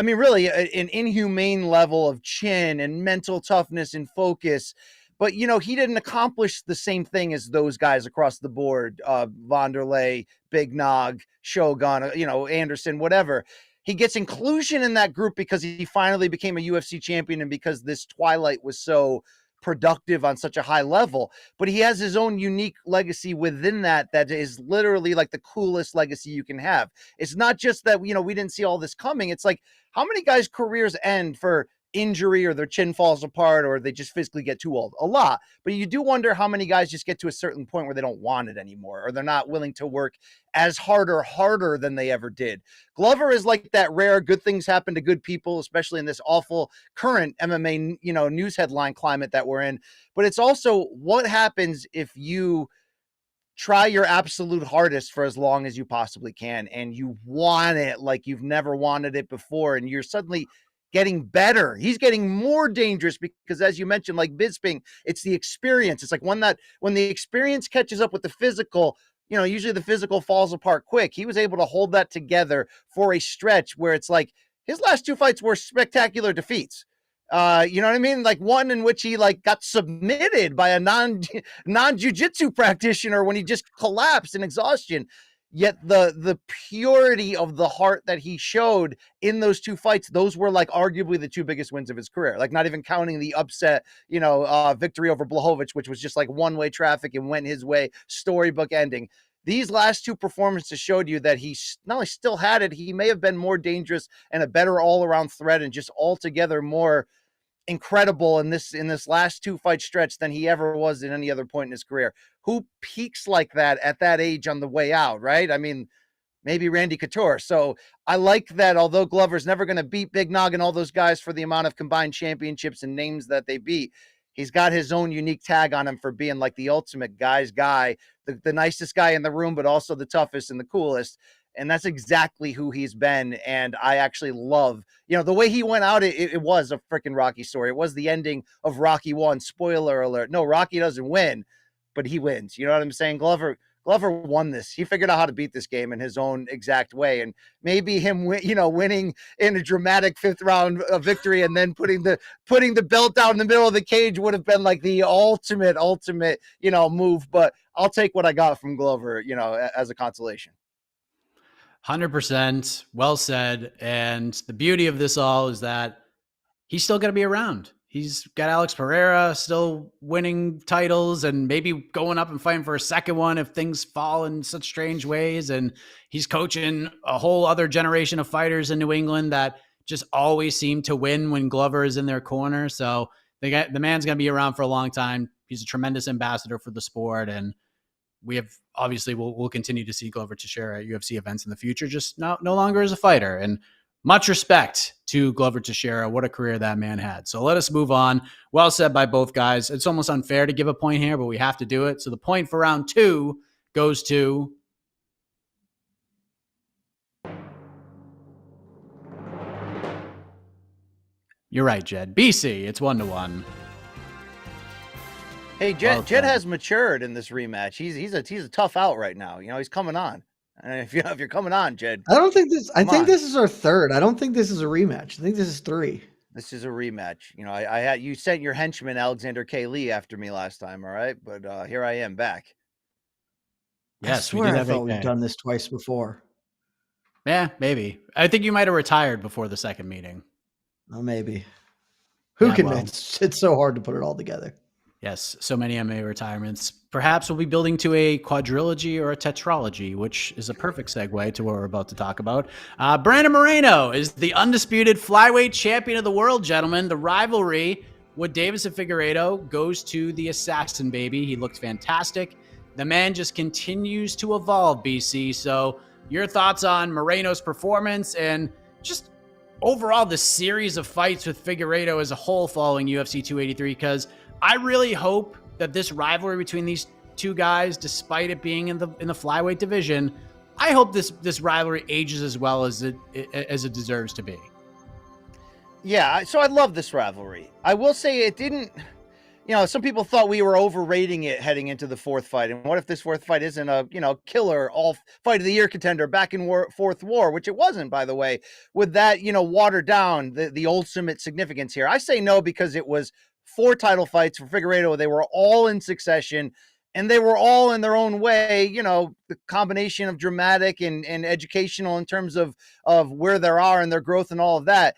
inhumane level of chin and mental toughness and focus. But, he didn't accomplish the same thing as those guys across the board, Vanderlei, Big Nog, Shogun, Anderson, whatever. He gets inclusion in that group because he finally became a UFC champion and because this twilight was so productive on such a high level, but he has his own unique legacy within that is literally like the coolest legacy you can have. It's not just that, we didn't see all this coming. It's like, how many guys' careers end for injury or their chin falls apart or they just physically get too old? A lot. But you do wonder how many guys just get to a certain point where they don't want it anymore, or they're not willing to work as hard or harder than they ever did. Glover is like that rare good things happen to good people, especially in this awful current MMA, news headline climate that we're in. But it's also what happens if you try your absolute hardest for as long as you possibly can and you want it like you've never wanted it before, and you're suddenly getting better. He's getting more dangerous because, as you mentioned, like Bisping, it's the experience. It's like when the experience catches up with the physical, usually the physical falls apart quick. He was able to hold that together for a stretch where it's like his last two fights were spectacular defeats. You know what I mean? Like one in which he got submitted by a non-jiu-jitsu practitioner when he just collapsed in exhaustion. Yet the purity of the heart that he showed in those two fights, those were arguably the two biggest wins of his career. Not even counting the upset, victory over Blachowicz, which was just one-way traffic and went his way, storybook ending. These last two performances showed you that he not only still had it, he may have been more dangerous and a better all-around threat and just altogether more incredible in this last two fight stretch than he ever was in any other point in his career. Who peaks like that at that age on the way out, right? I mean, maybe Randy Couture. So I like that, although Glover's never going to beat Big Nog and all those guys for the amount of combined championships and names that they beat, he's got his own unique tag on him for being the ultimate guy's guy, the nicest guy in the room, but also the toughest and the coolest. And that's exactly who he's been. And I actually love, the way he went out. It was a freaking Rocky story. It was the ending of Rocky 1. Spoiler alert. No, Rocky doesn't win, but he wins. You know what I'm saying? Glover won this. He figured out how to beat this game in his own exact way. And maybe him, winning in a dramatic fifth round victory and then putting the belt down in the middle of the cage would have been the ultimate, move. But I'll take what I got from Glover, as a consolation. 100%. Well said. And the beauty of this all is that he's still going to be around. He's got Alex Pereira still winning titles and maybe going up and fighting for a second one if things fall in such strange ways. And he's coaching a whole other generation of fighters in New England that just always seem to win when Glover is in their corner. So the man's going to be around for a long time. He's a tremendous ambassador for the sport. And we have obviously we'll continue to see Glover Teixeira at UFC events in the future, just no longer as a fighter. And much respect to Glover Teixeira. What a career that man had. So let us move on. Well said by both guys. It's almost unfair to give a point here, but we have to do it. So the point for round 2 goes to you're right, Jed. BC. It's 1-1. Hey, Jed has matured in this rematch. He's a tough out right now. He's coming on. And if you're coming on, Jed, I don't think this. I think this is our third. I don't think this is a rematch. I think this is 3. This is a rematch. I had you sent your henchman Alexander K. Lee after me last time, all right? But here I am back. Yes, I swear I thought we've done this twice before. Yeah, maybe. I think you might have retired before the second meeting. Oh, maybe. Who can? It's so hard to put it all together. Yes, so many MMA retirements. Perhaps we'll be building to a quadrilogy or a tetralogy, which is a perfect segue to what we're about to talk about. Brandon Moreno is the undisputed flyweight champion of the world, gentlemen. The rivalry with Deiveson Figueiredo goes to the assassin, baby. He looked fantastic. The man just continues to evolve, BC. So your thoughts on Moreno's performance and just overall the series of fights with Figueiredo as a whole following UFC 283, because I really hope that this rivalry between these two guys, despite it being in the flyweight division, I hope this rivalry ages as well as it deserves to be. Yeah, so I love this rivalry. I will say it didn't. Some people thought we were overrating it heading into the fourth fight. And what if this fourth fight isn't a killer all fight of the year contender back in fourth war, which it wasn't, by the way. Would that water down the ultimate significance here? I say no, because it was 4 title fights for Figueiredo. They were all in succession. and they were all in their own way, the combination of dramatic and educational in terms of where they are and their growth and all of that.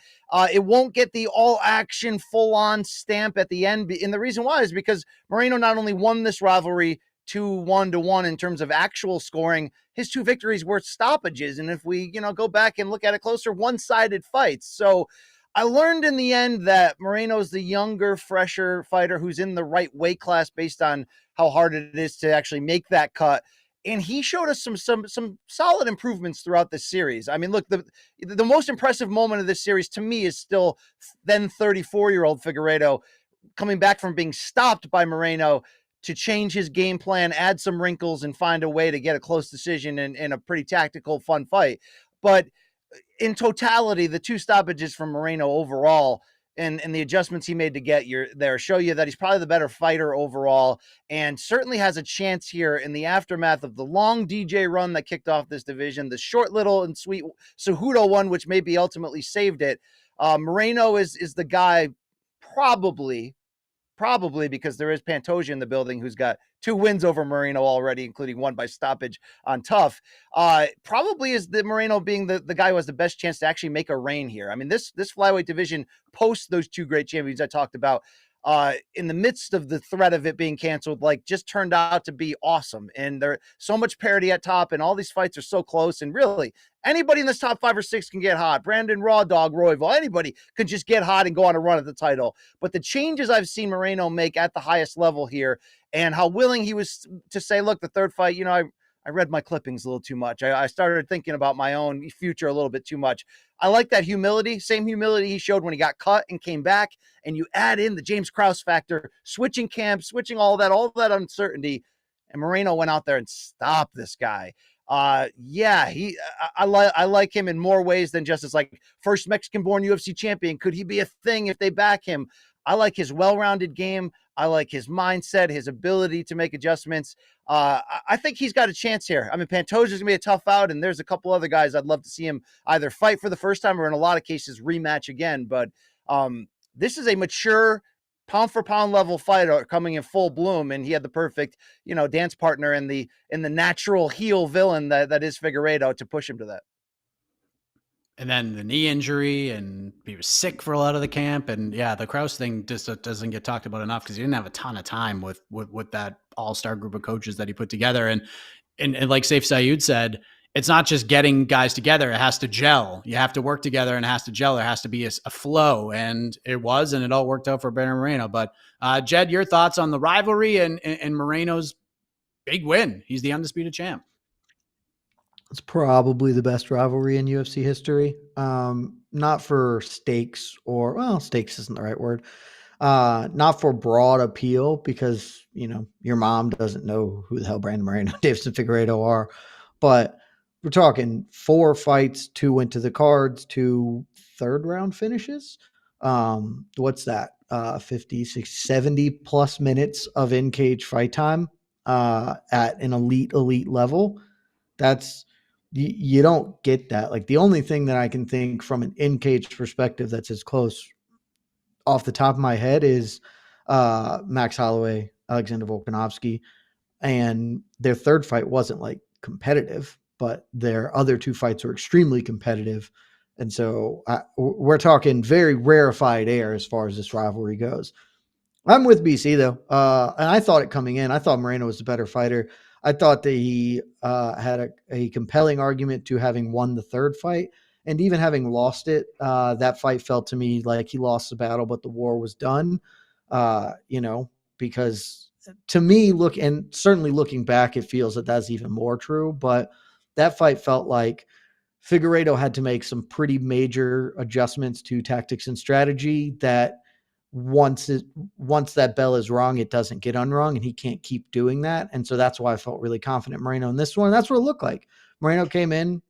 It won't get the all action, full on stamp at the end. And the reason why is because Moreno not only won this rivalry 2-1 in terms of actual scoring, his 2 victories were stoppages. And if we, go back and look at it closer, one-sided fights. So I learned in the end that Moreno's the younger, fresher fighter who's in the right weight class based on how hard it is to actually make that cut. And he showed us some solid improvements throughout this series. I mean, look, the most impressive moment of this series to me is still then 34-year-old Figueiredo coming back from being stopped by Moreno to change his game plan, add some wrinkles, and find a way to get a close decision in a pretty tactical, fun fight. But in totality, the 2 stoppages from Moreno overall and the adjustments he made to get there show you that he's probably the better fighter overall, and certainly has a chance here in the aftermath of the long DJ run that kicked off this division, the short little and sweet Cejudo one, which maybe ultimately saved it. Moreno is the guy probably because there is Pantoja in the building who's got 2 wins over Moreno already, including one by stoppage on Tough. Probably is the Moreno being the guy who has the best chance to actually make a reign here. I mean, this flyweight division post those 2 great champions I talked about, in the midst of the threat of it being canceled, just turned out to be awesome. And there's so much parity at top, and all these fights are so close. And really, anybody in this top 5 or 6 can get hot. Brandon Raw Dog Royval, anybody can just get hot and go on a run at the title. But the changes I've seen Moreno make at the highest level here, and how willing he was to say, look, the third fight, I read my clippings a little too much. I started thinking about my own future a little bit too much. I like that humility, same humility he showed when he got cut and came back. And you add in the James Krause factor, switching camps, switching all that uncertainty. And Moreno went out there and stopped this guy. I like him in more ways than just as first Mexican-born UFC champion. Could he be a thing if they back him? I like his well-rounded game. I like his mindset, his ability to make adjustments. I think he's got a chance here. I mean, Pantoja's going to be a tough out, and there's a couple other guys I'd love to see him either fight for the first time or in a lot of cases rematch again. But this is a mature pound-for-pound level fighter coming in full bloom, and he had the perfect, dance partner in the natural heel villain that is Figueiredo to push him to that. And then the knee injury, and he was sick for a lot of the camp. And yeah, the Krause thing just doesn't get talked about enough because he didn't have a ton of time with that all-star group of coaches that he put together. And like Saif Saeed said, it's not just getting guys together. It has to gel. You have to work together and it has to gel. There has to be a flow. And it was, and it all worked out for Baron Moreno. But Jed, your thoughts on the rivalry and Moreno's big win? He's the undisputed champ. It's probably the best rivalry in UFC history. Not for stakes stakes isn't the right word. Not for broad appeal because, your mom doesn't know who the hell Brandon Moreno, Deiveson Figueiredo are. But we're talking 4 fights, 2 went to the cards, 2 third-round finishes. What's that? 50, 60, 70 plus minutes of in-cage fight time at an elite level. That's you don't get that. The only thing that I can think from an in-cage perspective that's as close off the top of my head is Max Holloway, Alexander Volkanovski, and their third fight wasn't competitive, but their other 2 fights were extremely competitive. And so we're talking very rarefied air as far as this rivalry goes. I'm with BC though. And I thought it coming in, I thought Moreno was the better fighter. I thought that he had a compelling argument to having won the third fight, and even having lost it. That fight felt to me like he lost the battle, but the war was done. Because to me, certainly looking back, it feels that that's even more true. But that fight felt like Figueiredo had to make some pretty major adjustments to tactics and strategy that once that bell is rung, it doesn't get unrung, and he can't keep doing that. And so that's why I felt really confident Moreno in this one. That's what it looked like. Moreno came in,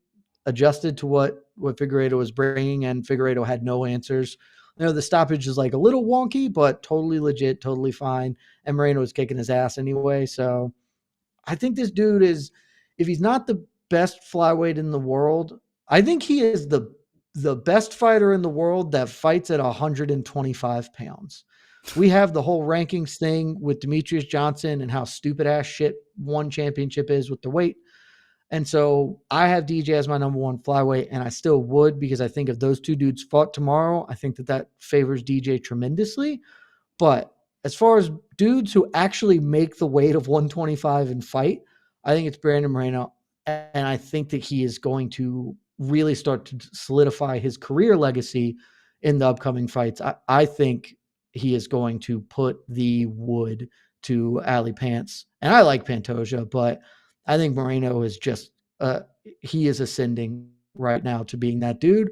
adjusted to what Figueiredo was bringing, and Figueiredo had no answers. The stoppage is a little wonky, but totally legit, totally fine. And Moreno was kicking his ass anyway. So I think this dude is, if he's not the best flyweight in the world, I think he is the best fighter in the world that fights at 125 pounds. we have the whole rankings thing with Demetrius Johnson and how stupid ass shit one championship is with the weight. And so I have DJ as my number one flyweight, and I still would, because I think if those two dudes fought tomorrow, I think that favors DJ tremendously. But as far as dudes who actually make the weight of 125 and fight, I think it's Brandon Moreno. And I think that he is going to really start to solidify his career legacy in the upcoming fights. I think he is going to put the wood to Ali Pants. And I like Pantoja, but I think Moreno is just, he is ascending right now to being that dude.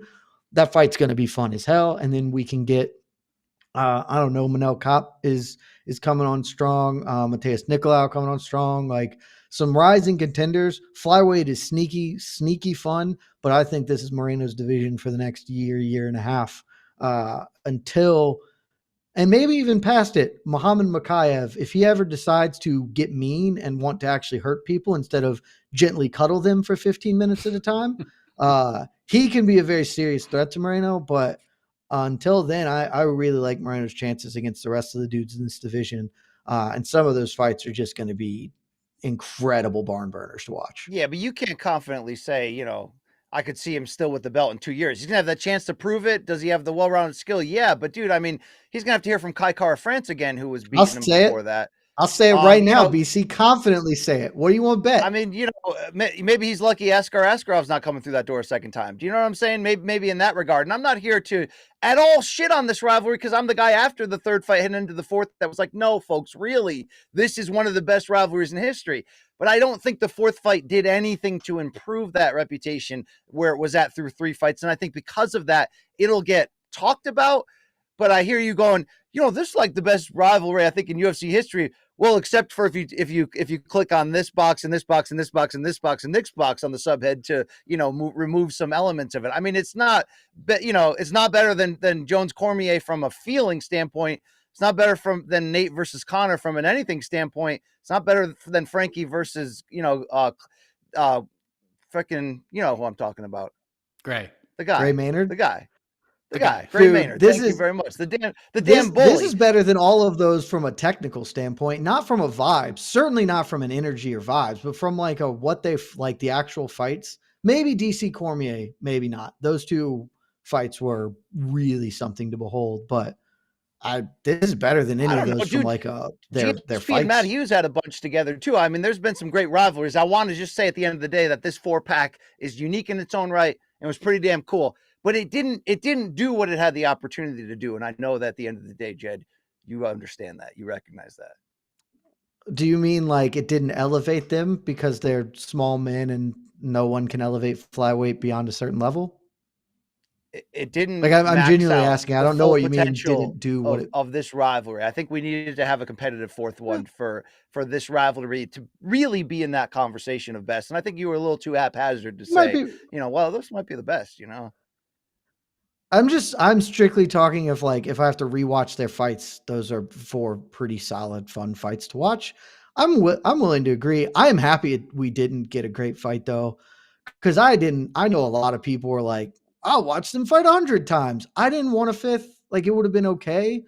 That fight's going to be fun as hell. And then we can get, I don't know, Manel Kopp is coming on strong. Mateus Nicolau coming on strong. Like some rising contenders. Flyweight is sneaky fun, but I think this is Moreno's division for the next year and a half, until, and maybe even past it, Muhammad Makayev, if he ever decides to get mean and want to actually hurt people instead of gently cuddle them for 15 minutes at a time, he can be a very serious threat to Moreno. But until then, I really like Moreno's chances against the rest of the dudes in this division. And some of those fights are just going to be incredible barn burners to watch. Yeah, but you can't confidently say, I could see him still with the belt in 2 years. He's going to have that chance to prove it. Does he have the well-rounded skill? Yeah, but dude, I mean, he's going to have to hear from Kai Kara France again, who was beating him before that. I'll say it right now, BC. Confidently say it. What do you want to bet? I mean, maybe he's lucky Askarov's not coming through that door a second time. Do you know what I'm saying? Maybe in that regard. And I'm not here to at all shit on this rivalry, because I'm the guy after the third fight heading into the fourth that was like, no, folks, really, this is one of the best rivalries in history. But I don't think the fourth fight did anything to improve that reputation where it was at through 3 fights. And I think because of that, it'll get talked about. But I hear you going, this is like the best rivalry, I think, in UFC history. Well, except for if you click on this box and this box and this box and this box and this box on the subhead to remove some elements of it. I mean, it's not, it's not better than Jones Cormier from a feeling standpoint. It's not better than Nate versus Conor from an anything standpoint. It's not better than Frankie versus freaking who I'm talking about. Gray. The guy. Gray Maynard. The guy. Gray Maynard. Thank you very much. The damn bully. This is better than all of those from a technical standpoint, not from a vibe, certainly not from an energy or vibes, but from like what they like, the actual fights. Maybe DC Cormier, maybe not. Those two fights were really something to behold, but this is better than any of those from like their fights. And Matt Hughes had a bunch together too. I mean, there's been some great rivalries. I want to just say at the end of the day that this 4-pack is unique in its own right and was pretty damn cool. But it didn't do what it had the opportunity to do. And I know that at the end of the day, Jed, you understand that. You recognize that. Do you mean like it didn't elevate them because they're small men and no one can elevate flyweight beyond a certain level? It didn't. Like I'm genuinely asking. I don't know what you mean. Didn't do what of this rivalry. I think we needed to have a competitive fourth one for this rivalry to really be in that conversation of best. And I think you were a little too haphazard to say, well, this might be the best, I'm strictly talking if I have to rewatch their fights, those are 4 pretty solid, fun fights to watch. I'm willing to agree. I am happy we didn't get a great fight though, because I know a lot of people were like, I'll watch them fight 100 times. I didn't want a 5th. Like it would have been okay.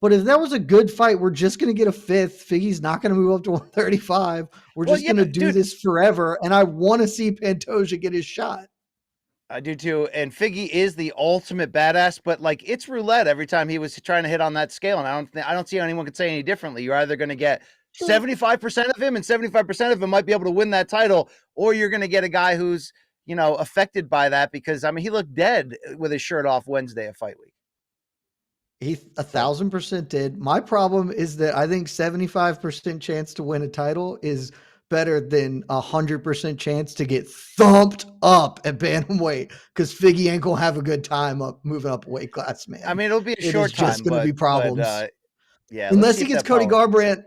But if that was a good fight, we're just going to get a 5th. Figgy's not going to move up to 135. We're just going to do this forever. And I want to see Pantoja get his shot. I do too. And Figgy is the ultimate badass, but like it's roulette every time he was trying to hit on that scale. And I don't see anyone could say any differently. You're either going to get 75% of him and 75% of him might be able to win that title, or you're going to get a guy who's, affected by that because I mean, he looked dead with his shirt off Wednesday of fight week. He 1,000% did. My problem is that I think 75% chance to win a title is better than 100% chance to get thumped up at bantamweight because Figgy ain't gonna have a good time moving up a weight class, man. I mean, it'll be a short time. It's just gonna be problems. Yeah, unless he gets Cody Garbrandt,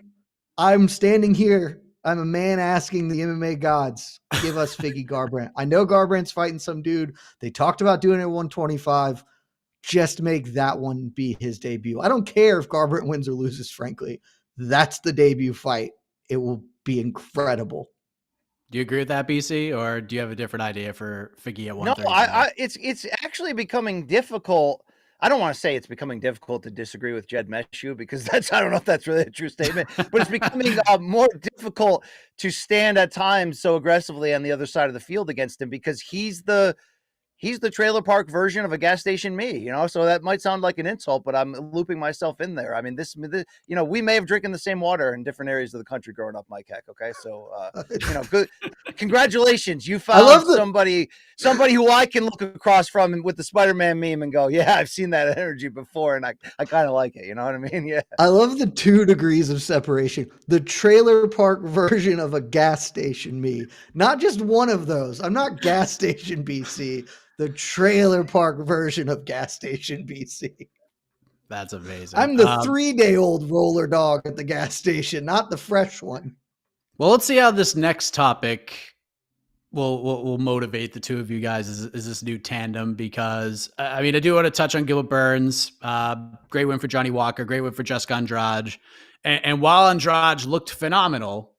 I'm standing here. I'm a man asking the MMA gods, give us Figgy Garbrandt. I know Garbrandt's fighting some dude. They talked about doing it at 125. Just make that one be his debut. I don't care if Garbrandt wins or loses, frankly. That's the debut fight. It will be incredible. Do you agree with that, BC, or do you have a different idea for Figgy at 135? No, it's actually becoming difficult I don't want to say it's becoming difficult to disagree with Jed Meshew, because I don't know if that's really a true statement, but it's becoming more difficult to stand at times so aggressively on the other side of the field against him, because he's the trailer park version of a gas station me, so that might sound like an insult, but I'm looping myself in there. I mean, this we may have drinking the same water in different areas of the country growing up, Mike Heck. Okay. So, good. Congratulations. You I found love somebody who I can look across from with the Spider-Man meme and go, yeah, I've seen that energy before. And I kind of like it. You know what I mean? Yeah. I love the 2 degrees of separation. The trailer park version of a gas station me. Not just one of those. I'm not gas station BC. The trailer park version of gas station BC. That's amazing. I'm the 3-day-old roller dog at the gas station, not the fresh one. Well, let's see how this next topic will motivate the two of you guys is this new tandem, because I mean, I do want to touch on Gilbert Burns. Great win for Johnny Walker, great win for Jessica Andrade. And while Andrade looked phenomenal,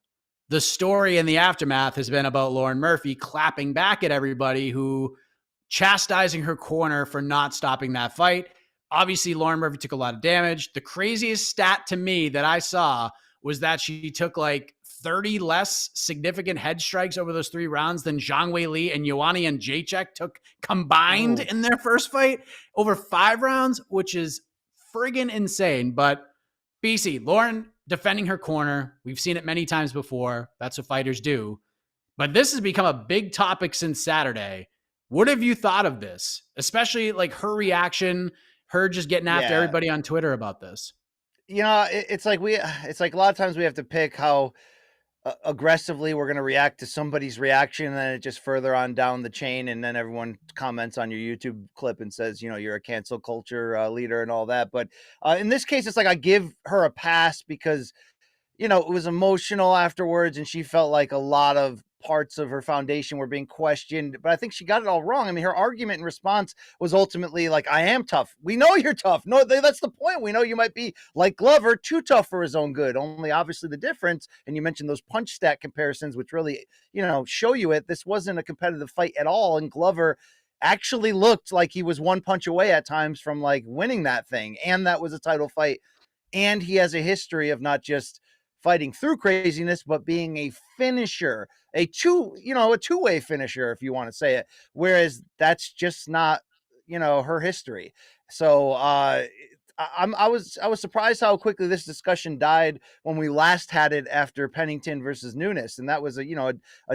the story in the aftermath has been about Lauren Murphy clapping back at everybody who chastising her corner for not stopping that fight. Obviously, Lauren Murphy took a lot of damage. The craziest stat to me that I saw was that she took like 30 less significant head strikes over those 3 rounds than Zhang Wei Li and Ioane and Jacek took combined in their first fight over 5 rounds, which is friggin' insane. But BC, Lauren defending her corner. We've seen it many times before. That's what fighters do. But this has become a big topic since Saturday. What have you thought of this? Especially like her reaction, her just getting after everybody on Twitter about this. It's like a lot of times we have to pick how aggressively we're going to react to somebody's reaction, and then it just further on down the chain, and then everyone comments on your YouTube clip and says, you're a cancel culture leader and all that. But in this case, it's like I give her a pass because it was emotional afterwards, and she felt like a lot of parts of her foundation were being questioned, but I think she got it all wrong. I mean, her argument and response was ultimately like, I am tough. We know you're tough. No, that's the point. We know you might be like Glover, too tough for his own good. Only obviously the difference, and you mentioned those punch stat comparisons, which really, show you it. This wasn't a competitive fight at all. And Glover actually looked like he was 1 punch away at times from like winning that thing. And that was a title fight. And he has a history of not just fighting through craziness, but being a finisher, a two-way finisher, if you want to say it. Whereas that's just not, her history. So I was surprised how quickly this discussion died when we last had it after Pennington versus Nunes, and that was a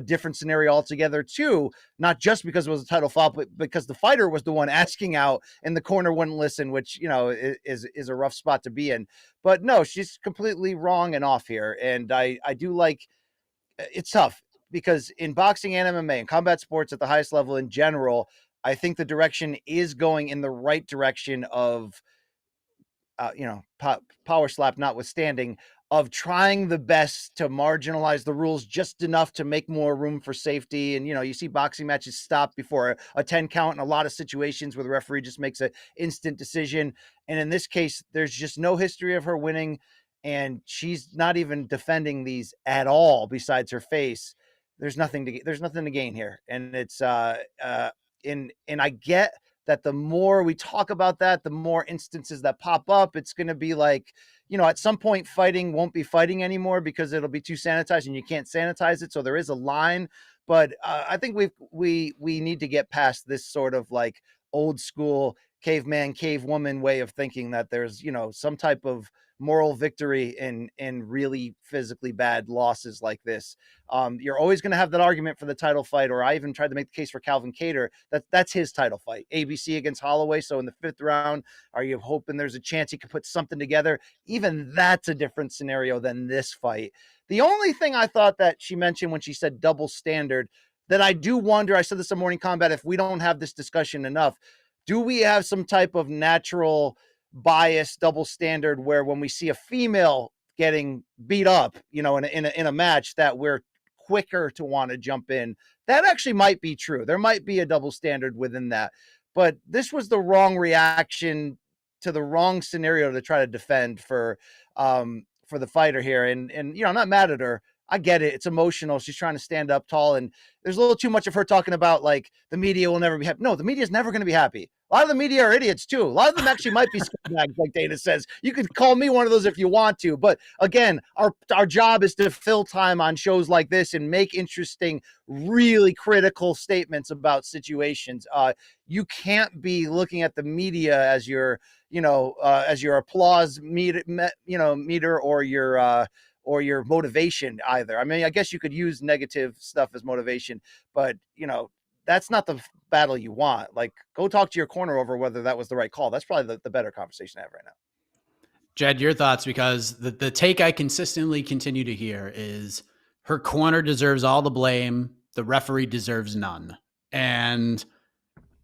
different scenario altogether too. Not just because it was a title fight, but because the fighter was the one asking out, and the corner wouldn't listen, which is a rough spot to be in. But no, she's completely wrong and off here, and I do like. It's tough because in boxing and MMA and combat sports at the highest level in general, I think the direction is going in the right direction of. Power slap notwithstanding, of trying the best to marginalize the rules just enough to make more room for safety. And, you see boxing matches stop before a 10 count in a lot of situations where the referee just makes an instant decision. And in this case, there's just no history of her winning, and she's not even defending these at all besides her face. There's nothing to gain here. And it's, and I get that the more we talk about that, the more instances that pop up. It's going to be like, at some point fighting won't be fighting anymore because it'll be too sanitized and you can't sanitize it. So there is a line, but I think we need to get past this sort of like old school caveman, cavewoman way of thinking that there's, some type of moral victory in really physically bad losses like this. You're always going to have that argument for the title fight, or I even tried to make the case for Calvin Kattar that's his title fight, ABC against Holloway. So in the 5th round, are you hoping there's a chance he could put something together? Even that's a different scenario than this fight. The only thing I thought that she mentioned when she said double standard, that I do wonder, I said this in Morning Combat, if we don't have this discussion enough, do we have some type of natural bias, double standard, where when we see a female getting beat up, in a match, that we're quicker to want to jump in? That actually might be true. There might be a double standard within that, but this was the wrong reaction to the wrong scenario to try to defend for the fighter here. And I'm not mad at her. I get it. It's emotional. She's trying to stand up tall, and there's a little too much of her talking about like the media will never be happy. No, the media is never going to be happy. A lot of the media are idiots too. A lot of them actually might be scumbags, like Dana says. You could call me one of those if you want to, but again, our job is to fill time on shows like this and make interesting, really critical statements about situations. You can't be looking at the media as your, as your applause meter or your motivation either. I mean, I guess you could use negative stuff as motivation, but that's not the battle you want. Like, go talk to your corner over whether that was the right call. That's probably the better conversation to have right now. Jed, your thoughts, because the take I consistently continue to hear is her corner deserves all the blame. The referee deserves none. And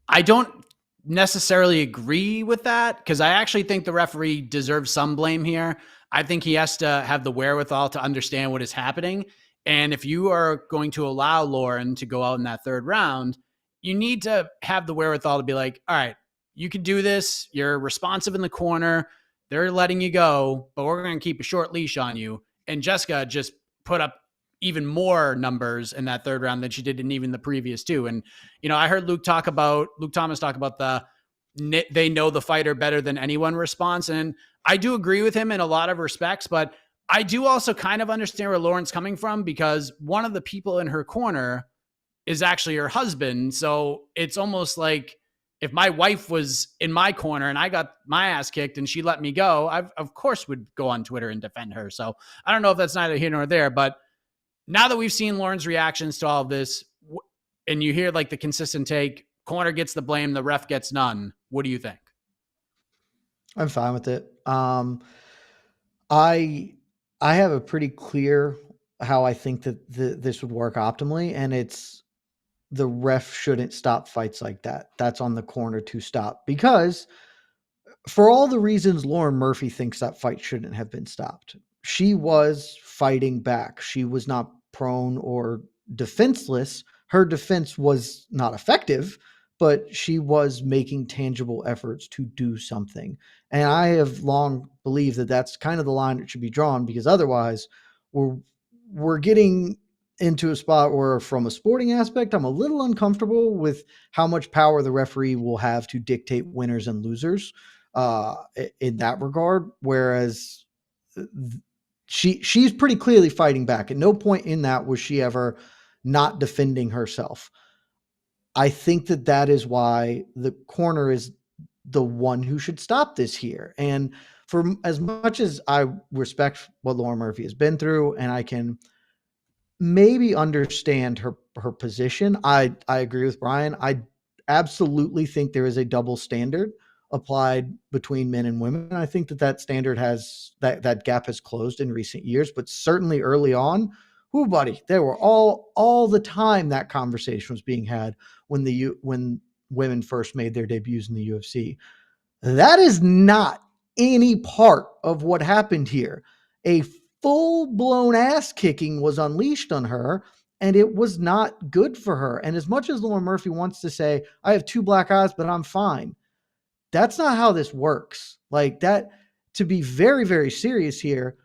I don't necessarily agree with that, because I actually think the referee deserves some blame here. I think he has to have the wherewithal to understand what is happening. And if you are going to allow Lauren to go out in that third round, you need to have the wherewithal to be like, all right, you can do this. You're responsive in the corner. They're letting you go, but we're going to keep a short leash on you. And Jessica just put up even more numbers in that third round than she did in even the previous two. And, I heard Luke Thomas talk about they know the fighter better than anyone response. And I do agree with him in a lot of respects, but I do also kind of understand where Lauren's coming from, because one of the people in her corner is actually her husband. So it's almost like if my wife was in my corner and I got my ass kicked and she let me go, I of course would go on Twitter and defend her. So I don't know if that's neither here nor there, but now that we've seen Lauren's reactions to all of this, and you hear like the consistent take, corner gets the blame, the ref gets none. What do you think? I'm fine with it. I have a pretty clear how I think that this would work optimally, and it's the ref shouldn't stop fights like that. That's on the corner to stop, because for all the reasons Lauren Murphy thinks that fight shouldn't have been stopped, she was fighting back. She was not prone or defenseless. Her defense was not effective, but she was making tangible efforts to do something. And I have long believed that that's kind of the line that should be drawn, because otherwise we're getting into a spot where, from a sporting aspect, I'm a little uncomfortable with how much power the referee will have to dictate winners and losers in that regard. Whereas she's pretty clearly fighting back. At no point in that was she ever not defending herself. I think that is why the corner is the one who should stop this here. And for as much as I respect what Lauren Murphy has been through, and I can maybe understand her position, I agree with Brian. I absolutely think there is a double standard applied between men and women. I think that standard has that gap has closed in recent years, but certainly early on, buddy, there were all the time that conversation was being had when women first made their debuts in the UFC. That is not any part of what happened here. A full-blown ass kicking was unleashed on her, and it was not good for her. And as much as Lauren Murphy wants to say, I have 2 black eyes, but I'm fine, that's not how this works. Like that, to be very, very serious here,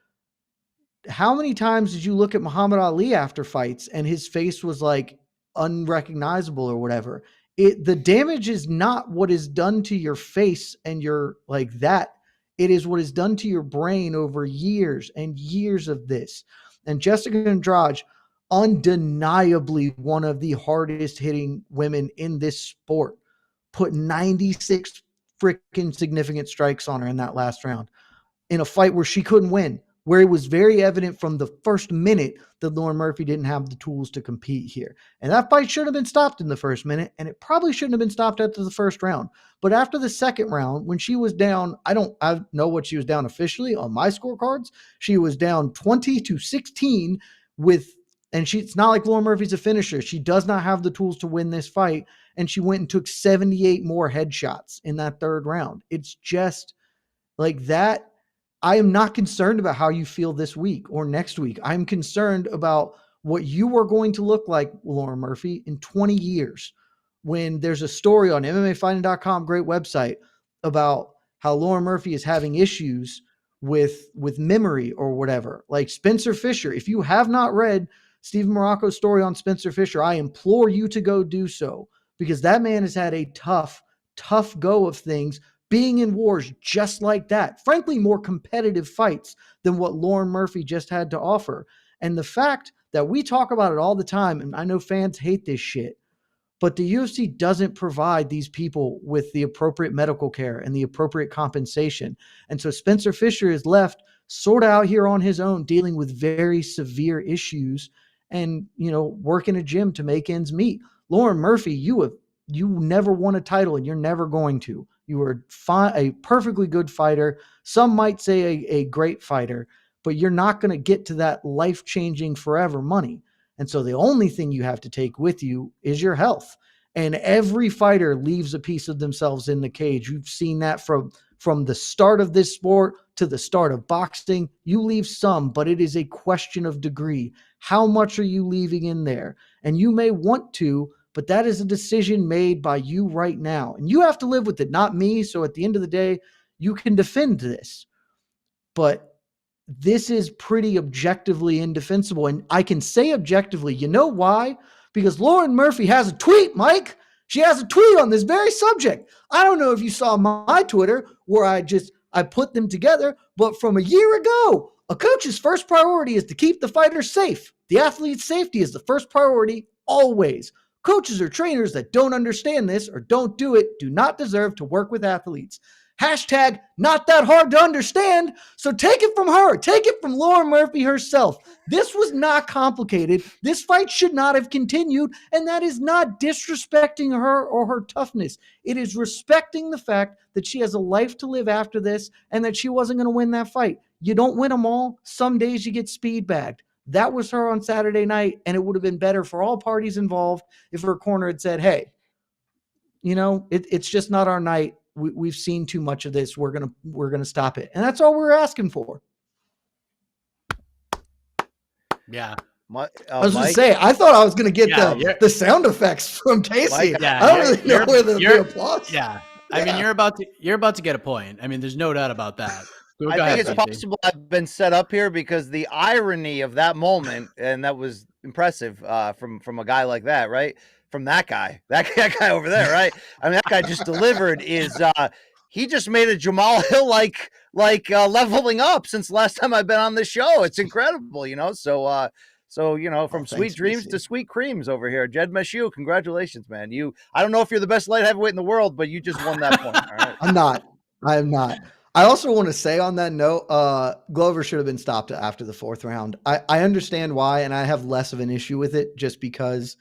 how many times did you look at Muhammad Ali after fights and his face was like unrecognizable or whatever? The damage is not what is done to your face and your like that. It is what is done to your brain over years and years of this. And Jessica Andrade, undeniably one of the hardest hitting women in this sport, put 96 freaking significant strikes on her in that last round in a fight where she couldn't win, where it was very evident from the first minute that Lauren Murphy didn't have the tools to compete here. And that fight should have been stopped in the first minute, and it probably shouldn't have been stopped after the first round. But after the second round, when she was down, I know what she was down officially on my scorecards. She was down 20-16 it's not like Lauren Murphy's a finisher. She does not have the tools to win this fight, and she went and took 78 more headshots in that third round. It's just like that. I am not concerned about how you feel this week or next week. I'm concerned about what you are going to look like, Lauren Murphy, in 20 years, when there's a story on MMAfighting.com, great website, about how Lauren Murphy is having issues with memory or whatever. Like Spencer Fisher, if you have not read Stephen Morocco's story on Spencer Fisher, I implore you to go do so, because that man has had a tough go of things, being in wars just like that. Frankly, more competitive fights than what Lauren Murphy just had to offer. And the fact that we talk about it all the time, and I know fans hate this shit, but the UFC doesn't provide these people with the appropriate medical care and the appropriate compensation. And so Spencer Fisher is left sort of out here on his own, dealing with very severe issues and, work in a gym to make ends meet. Lauren Murphy, you never won a title and you're never going to. You are a perfectly good fighter. Some might say a great fighter, but you're not going to get to that life-changing forever money. And so the only thing you have to take with you is your health. And every fighter leaves a piece of themselves in the cage. You've seen that from the start of this sport to the start of boxing. You leave some, but it is a question of degree. How much are you leaving in there? And you may want to, but that is a decision made by you right now. And you have to live with it, not me. So at the end of the day, you can defend this. But this is pretty objectively indefensible. And I can say objectively, you know why? Because Lauren Murphy has a tweet, Mike. She has a tweet on this very subject. I don't know if you saw my Twitter where I put them together, but from a year ago, a coach's first priority is to keep the fighter safe. The athlete's safety is the first priority always. Coaches or trainers that don't understand this or don't do it do not deserve to work with athletes. Hashtag not that hard to understand. So take it from her. Take it from Lauren Murphy herself. This was not complicated. This fight should not have continued. And that is not disrespecting her or her toughness. It is respecting the fact that she has a life to live after this and that she wasn't going to win that fight. You don't win them all. Some days you get speed bagged. That was her on Saturday night. And it would have been better for all parties involved if her corner had said, hey, it's just not our night. We've seen too much of this. We're gonna stop it, and that's all we're asking for. Yeah, I was gonna say, I thought I was gonna get the sound effects from Casey. Mike, I don't really know where the applause. Yeah, I mean, you're about to get a point. I mean, there's no doubt about that. I think it's possible I've been set up here, because the irony of that moment, and that was impressive from a guy like that, right? From that guy over there, right? I mean, that guy just delivered. He just made a Jamahal Hill like leveling up since last time I've been on the show. It's incredible, So from sweet dreams to sweet creams over here. Jed Meshew, congratulations, man. I don't know if you're the best light heavyweight in the world, but you just won that point. All right. I am not. I also want to say on that note, Glover should have been stopped after the fourth round. I understand why, and I have less of an issue with it just because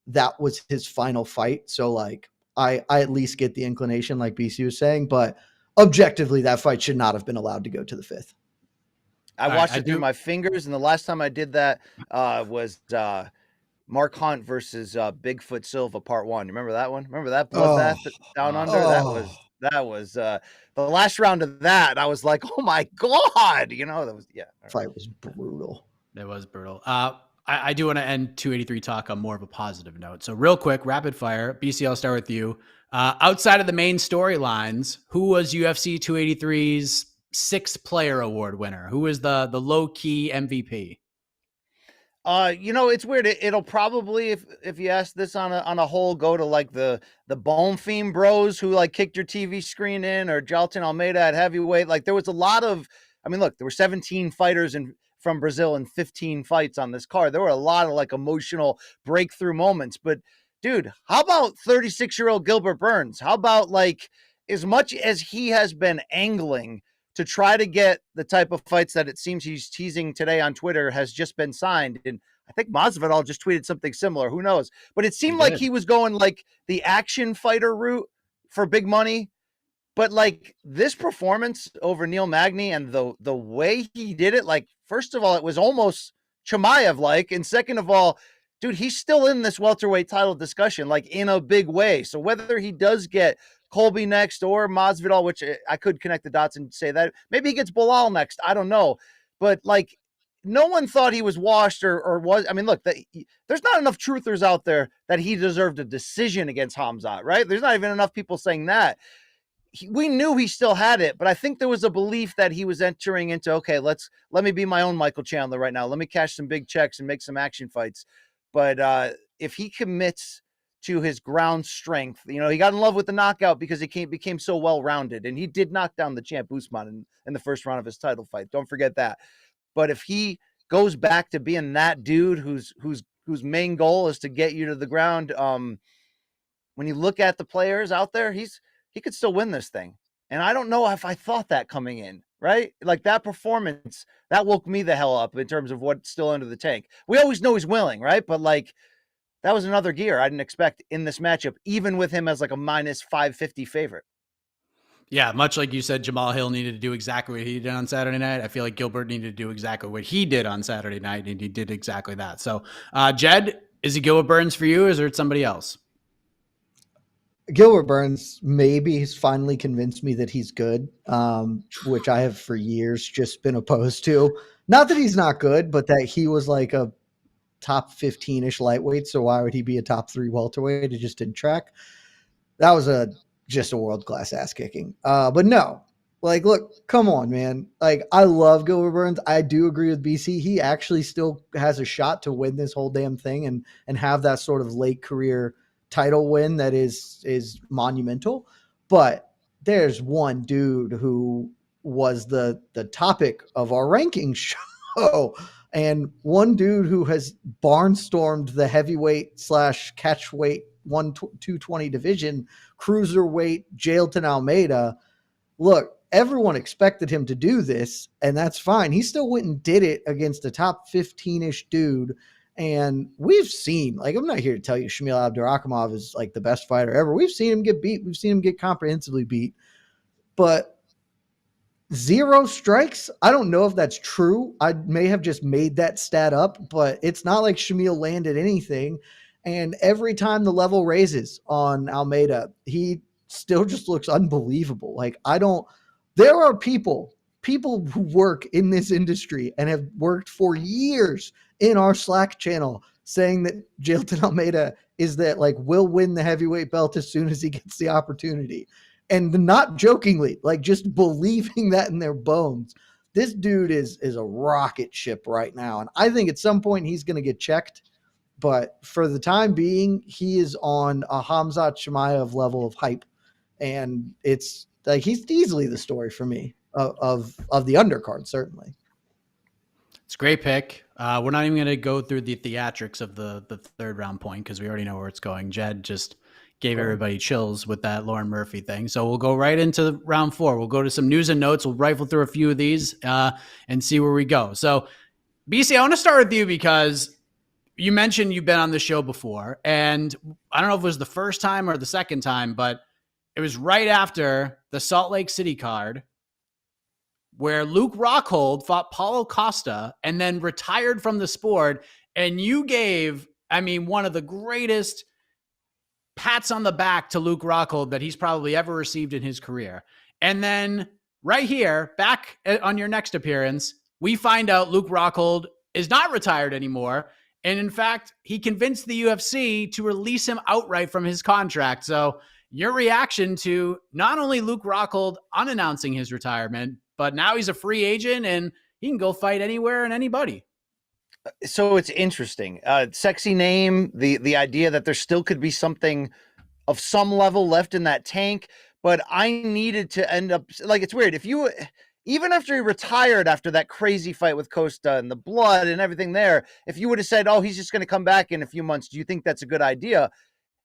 that was his final fight. So I at least get the inclination, like BC was saying, but objectively that fight should not have been allowed to go to the fifth. I watched it through my fingers, and the last time I did that was Mark Hunt versus Bigfoot Silva Part 1. Remember that one? Remember that bloodbath down under? That was the last round of that. I was like, oh my God, that was Fight was brutal. It was brutal. I do want to end 283 talk on more of a positive note. So real quick, rapid fire. BC, I'll start with you. Outside of the main storylines, who was UFC 283's sixth player award winner? Who was the low-key MVP? It's weird. It'll probably, if you ask this on a whole, go to the Bone Fiend bros who kicked your TV screen in, or Jalton Almeida at heavyweight. There was a lot of, there were 17 fighters from Brazil and 15 fights on this card. There were a lot of emotional breakthrough moments, but dude, how about 36-year-old Gilbert Burns? How about as much as he has been angling to try to get the type of fights that it seems he's teasing today on Twitter has just been signed. And I think Masvidal just tweeted something similar. Who knows? But it seemed like he was going the action fighter route for big money. But this performance over Neil Magny and the way he did it, first of all, it was almost Chimaev-like. And second of all, dude, he's still in this welterweight title discussion, in a big way. So whether he does get Colby next or Masvidal, which I could connect the dots and say that maybe he gets Bilal next, I don't know. But no one thought he was washed or was. Look, there's not enough truthers out there that he deserved a decision against Hamzat, right? There's not even enough people saying that. we knew he still had it, but I think there was a belief that he was entering into, okay, let me be my own Michael Chandler right now. Let me cash some big checks and make some action fights. But if he commits to his ground strength, he got in love with the knockout because he became so well-rounded, and he did knock down the champ Usman in the first round of his title fight. Don't forget that. But if he goes back to being that dude whose main goal is to get you to the ground, when you look at the players out there, he could still win this thing. And I don't know if I thought that coming in, right? Like that performance, that woke me the hell up in terms of what's still under the tank. We always know he's willing, right? But like, that was another gear I didn't expect in this matchup, even with him as like a minus 550 favorite. Yeah, much like you said, Jamahal Hill needed to do exactly what he did on Saturday night. I feel like Gilbert needed to do exactly what he did on Saturday night, and he did exactly that. So, Jed, is it Gilbert Burns for you, or is it somebody else? Gilbert Burns, maybe he's finally convinced me that he's good, which I have for years just been opposed to. Not that he's not good, but that he was like a top 15-ish lightweight, so why would he be a top 3 welterweight? It just didn't track. That was just a world-class ass kicking. But no, like, look, come on, man. Like, I love Gilbert Burns. I do agree with BC. He actually still has a shot to win this whole damn thing and have that sort of late career title win that is monumental. But there's one dude who was the topic of our ranking show, and one dude who has barnstormed the heavyweight / catchweight 220 division, cruiserweight, Jailton Almeida. Look, everyone expected him to do this, and that's fine. He still went and did it against a top 15-ish dude. And we've seen, like, I'm not here to tell you Shamil Abdurakhimov is like the best fighter ever. We've seen him get beat. We've seen him get comprehensively beat. But 0 strikes, I don't know if that's true. I may have just made that stat up, but it's not like Shamil landed anything. And every time the level raises on Almeida, he still just looks unbelievable. Like, there are people who work in this industry and have worked for years in our Slack channel saying that Jailton Almeida is that, like, will win the heavyweight belt as soon as he gets the opportunity. And not jokingly, like, just believing that in their bones. This dude is a rocket ship right now. And I think at some point he's going to get checked. But for the time being, he is on a Khamzat Chimaev level of hype. And it's like, he's easily the story for me of the undercard, certainly. It's a great pick. We're not even going to go through the theatrics of the third round point because we already know where it's going. Jed just gave everybody chills with that Lauren Murphy thing. So we'll go right into round 4. We'll go to some news and notes. We'll rifle through a few of these and see where we go. So, BC, I want to start with you because you mentioned you've been on the show before. And I don't know if it was the first time or the second time, but it was right after the Salt Lake City card where Luke Rockhold fought Paulo Costa and then retired from the sport. And you gave, one of the greatest pats on the back to Luke Rockhold that he's probably ever received in his career. And then right here, back on your next appearance, we find out Luke Rockhold is not retired anymore. And in fact, he convinced the UFC to release him outright from his contract. So your reaction to not only Luke Rockhold unannouncing his retirement, but now he's a free agent and he can go fight anywhere and anybody. So it's interesting. Sexy name, the idea that there still could be something of some level left in that tank, but I needed to end up, like, it's weird. If you, even after he retired after that crazy fight with Costa and the blood and everything there, if you would have said, oh, he's just going to come back in a few months, do you think that's a good idea?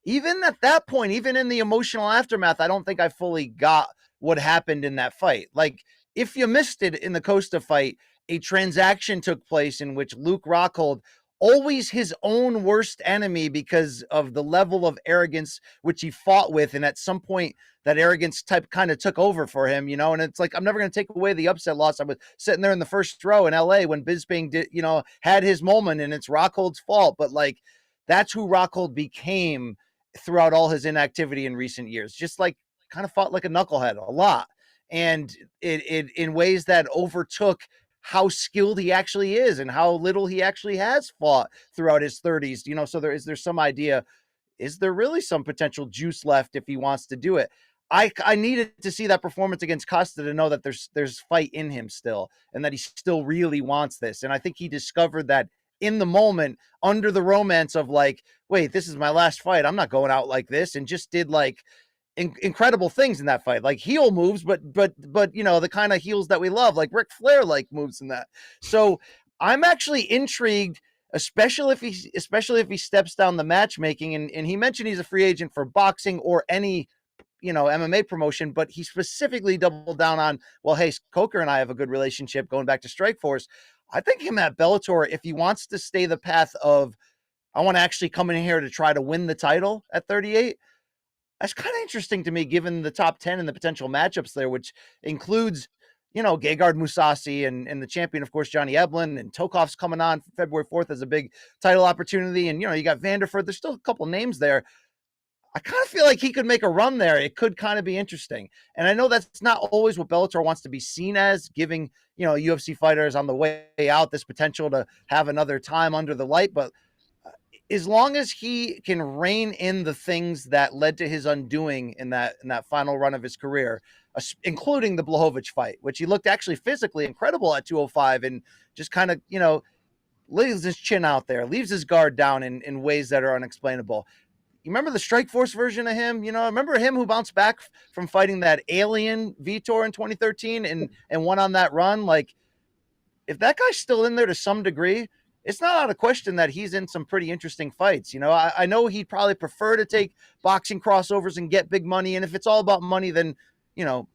Even at that point, even in the emotional aftermath, I don't think I fully got what happened in that fight. Like, if you missed it in the Costa fight, a transaction took place in which Luke Rockhold, always his own worst enemy because of the level of arrogance which he fought with, and at some point that arrogance type kind of took over for him, and it's like, I'm never going to take away the upset loss. I was sitting there in the first row in LA when Bisping did, had his moment, and it's Rockhold's fault, but like, that's who Rockhold became throughout all his inactivity in recent years. Just like kind of fought like a knucklehead a lot. And it in ways that overtook how skilled he actually is and how little he actually has fought throughout his 30s. So there's some idea, is there really some potential juice left if he wants to do it? I needed to see that performance against Costa to know that there's fight in him still, and that he still really wants this. And I think he discovered that in the moment, under the romance of like, wait, this is my last fight. I'm not going out like this, and just did like incredible things in that fight, like heel moves, but you know, the kind of heels that we love, like Ric Flair like moves in that. So I'm actually intrigued, especially if he steps down the matchmaking. And he mentioned he's a free agent for boxing or any, you know, MMA promotion, but he specifically doubled down on, well, hey, Coker and I have a good relationship going back to Strikeforce. I think him at Bellator, if he wants to stay the path of, I want to actually come in here to try to win the title at 38, that's kind of interesting to me, given the top 10 and the potential matchups there, which includes, you know, Gegard Mousasi and the champion, of course, Johnny Eblen, and Tokov's coming on February 4th as a big title opportunity. And, you know, you got Vanderford. There's still a couple names there. I kind of feel like he could make a run there. It could kind of be interesting. And I know that's not always what Bellator wants to be seen as, giving, you know, UFC fighters on the way out this potential to have another time under the light. But as long as he can rein in the things that led to his undoing in that final run of his career, including the Blachowicz fight, which he looked actually physically incredible at 205 and just kind of, you know, leaves his chin out there, leaves his guard down in ways that are unexplainable. You remember the Strikeforce version of him? You know, remember him who bounced back from fighting that alien Vitor in 2013 and went on that run? Like, if that guy's still in there to some degree, it's not out of question that he's in some pretty interesting fights. You know, I know he'd probably prefer to take boxing crossovers and get big money. And if it's all about money, then, you know,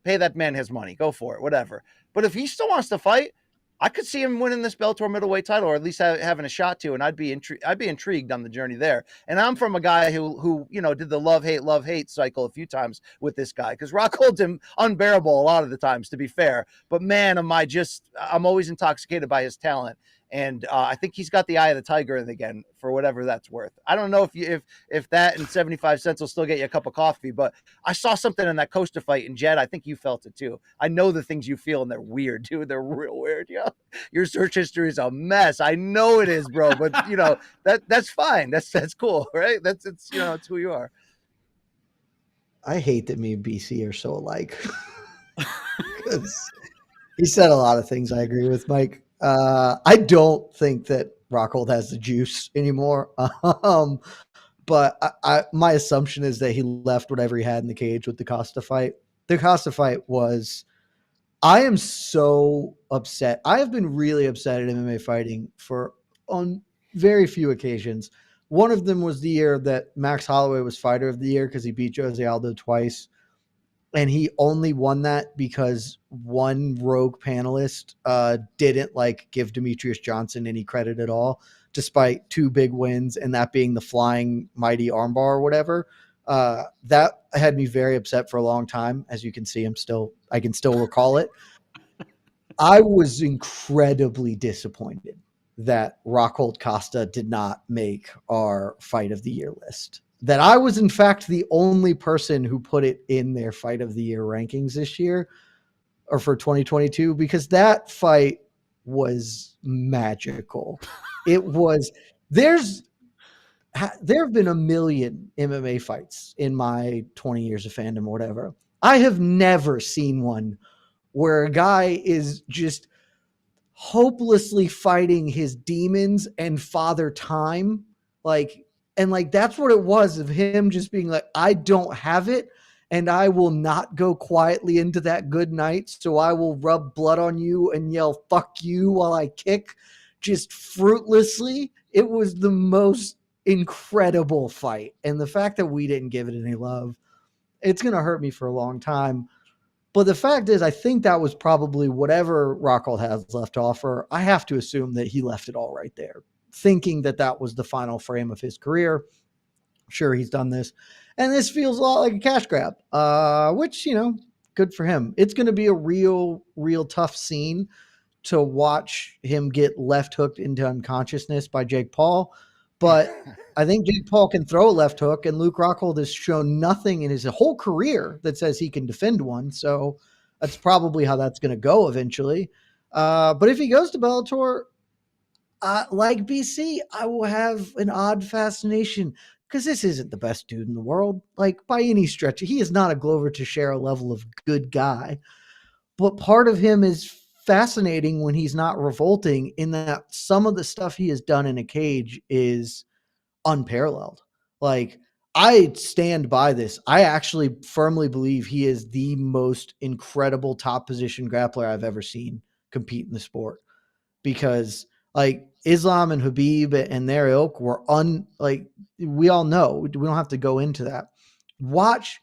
pay that man his money, go for it, whatever. But if he still wants to fight, I could see him winning this Bellator middleweight title, or at least having a shot to, and I'd be intrigued on the journey there. And I'm from a guy who you know, did the love hate cycle a few times with this guy, because Rockhold's him unbearable a lot of the times, to be fair. But man, I'm always intoxicated by his talent. And I think he's got the eye of the tiger again, for whatever that's worth. I don't know if that and 75 cents will still get you a cup of coffee, but I saw something in that Costa fight, and Jed, I think you felt it too. I know the things you feel, and they're weird, dude. They're real weird. Yeah, your search history is a mess. I know it is, bro. But you know, that's fine. That's cool, right? It's you know, it's who you are. I hate that me and BC are so alike. Because he said a lot of things I agree with, Mike. I don't think that Rockhold has the juice anymore. But my assumption is that he left whatever he had in the cage with the Costa fight. The Costa fight was, I am so upset. I have been really upset at MMA fighting on very few occasions. One of them was the year that Max Holloway was fighter of the year because he beat Jose Aldo twice. And he only won that because one rogue panelist didn't like give Demetrius Johnson any credit at all, despite two big wins, and that being the flying mighty armbar or whatever. That had me very upset for a long time. As you can see, I can still recall it. I was incredibly disappointed that Rockhold Costa did not make our fight of the year list. That I was, in fact, the only person who put it in their fight of the year rankings this year, or for 2022, because that fight was magical. It was, there have been a million MMA fights in my 20 years of fandom or whatever. I have never seen one where a guy is just hopelessly fighting his demons and father time. And that's what it was, of him just being like, I don't have it, and I will not go quietly into that good night. So I will rub blood on you and yell, fuck you, while I kick just fruitlessly. It was the most incredible fight. And the fact that we didn't give it any love, it's going to hurt me for a long time. But the fact is, I think that was probably whatever Rockhold has left to offer. I have to assume that he left it all right there, thinking that that was the final frame of his career. Sure, he's done this. And this feels a lot like a cash grab, which, you know, good for him. It's going to be a real tough scene to watch him get left hooked into unconsciousness by Jake Paul. But I think Jake Paul can throw a left hook, and Luke Rockhold has shown nothing in his whole career that says he can defend one. So that's probably how that's going to go eventually. But if he goes to Bellator, like BC, I will have an odd fascination. because this isn't the best dude in the world, like by any stretch. He is not a Glover Teixeira level of good guy, but part of him is fascinating when he's not revolting, in that some of the stuff he has done in a cage is unparalleled. Like, I stand by this. I actually firmly believe he is the most incredible top position grappler I've ever seen compete in the sport, because like Islam and Habib and their ilk were we all know, we don't have to go into that. Watch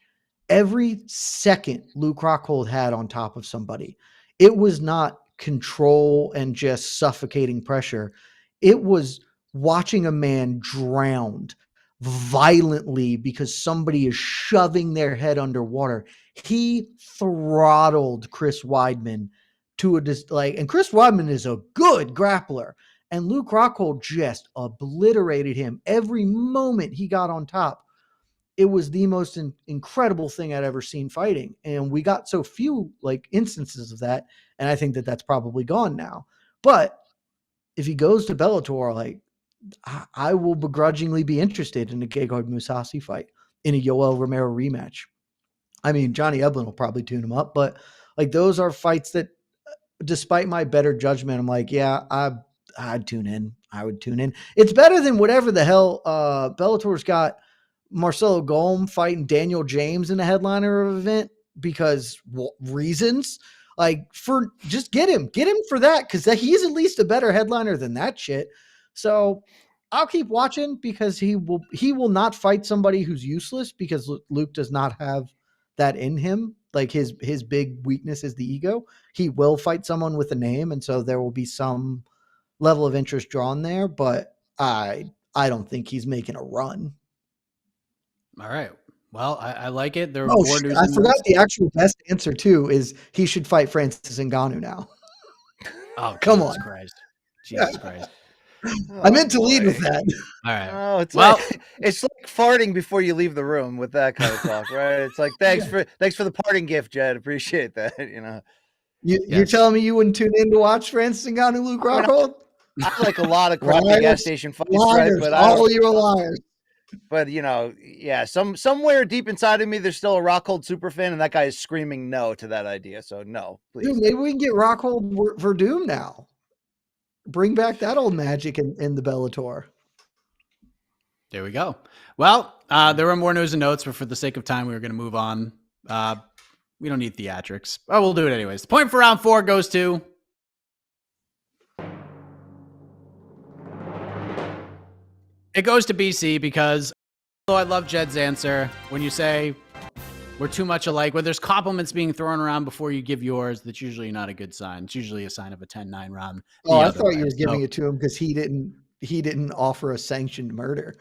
every second Luke Rockhold had on top of somebody. It was not control and just suffocating pressure. It was watching a man drowned violently because somebody is shoving their head underwater. He throttled Chris Weidman to and Chris Weidman is a good grappler, and Luke Rockhold just obliterated him every moment he got on top. It was the most incredible thing I'd ever seen fighting, and we got so few like instances of that, and I think that that's probably gone now. But if he goes to Bellator, like, I will begrudgingly be interested in a Gegard Mousasi fight, in a Yoel Romero rematch. I mean, Johnny Eblen will probably tune him up, but like, those are fights that, despite my better judgment, I'm like, yeah, I'd tune in. I would tune in. It's better than whatever the hell Bellator's got Marcelo Golm fighting Daniel James in a headliner of an event, because reasons. Like, for just get him for that, because he's at least a better headliner than that shit. So I'll keep watching, because he will not fight somebody who's useless, because Luke does not have that in him. Like, his big weakness is the ego. He will fight someone with a name, and so there will be some level of interest drawn there, but I don't think he's making a run. All right. Well, I like it. There I forgot the actual best answer too is he should fight Francis Ngannou now. Oh, come Jesus on. Christ. Jesus Christ. I meant to lead with that. All right. Oh, it's like farting before you leave the room with that kind of talk, right? It's like, thanks for the parting gift, Jed. Appreciate that. You know, you're telling me you wouldn't tune in to watch Francis Ngannou, Luke Rockhold? I like a lot of crappy gas station fights, liars, right? But all you are liars. But yeah, somewhere deep inside of me, there's still a Rockhold super fan, and that guy is screaming no to that idea. So no, please. Dude, maybe we can get Rockhold for Doom now. Bring back that old magic in the Bellator. There we go. Well, there were more news and notes, but for the sake of time, we were going to move on. We don't need theatrics. Oh, we'll do it anyways. The point for round 4 goes to BC, because although I love Jed's answer, when you say we're too much alike, when there's compliments being thrown around before you give yours, that's usually not a good sign. It's usually a sign of a 10-9 round. Oh, I thought you were giving it to him because he didn't offer a sanctioned murder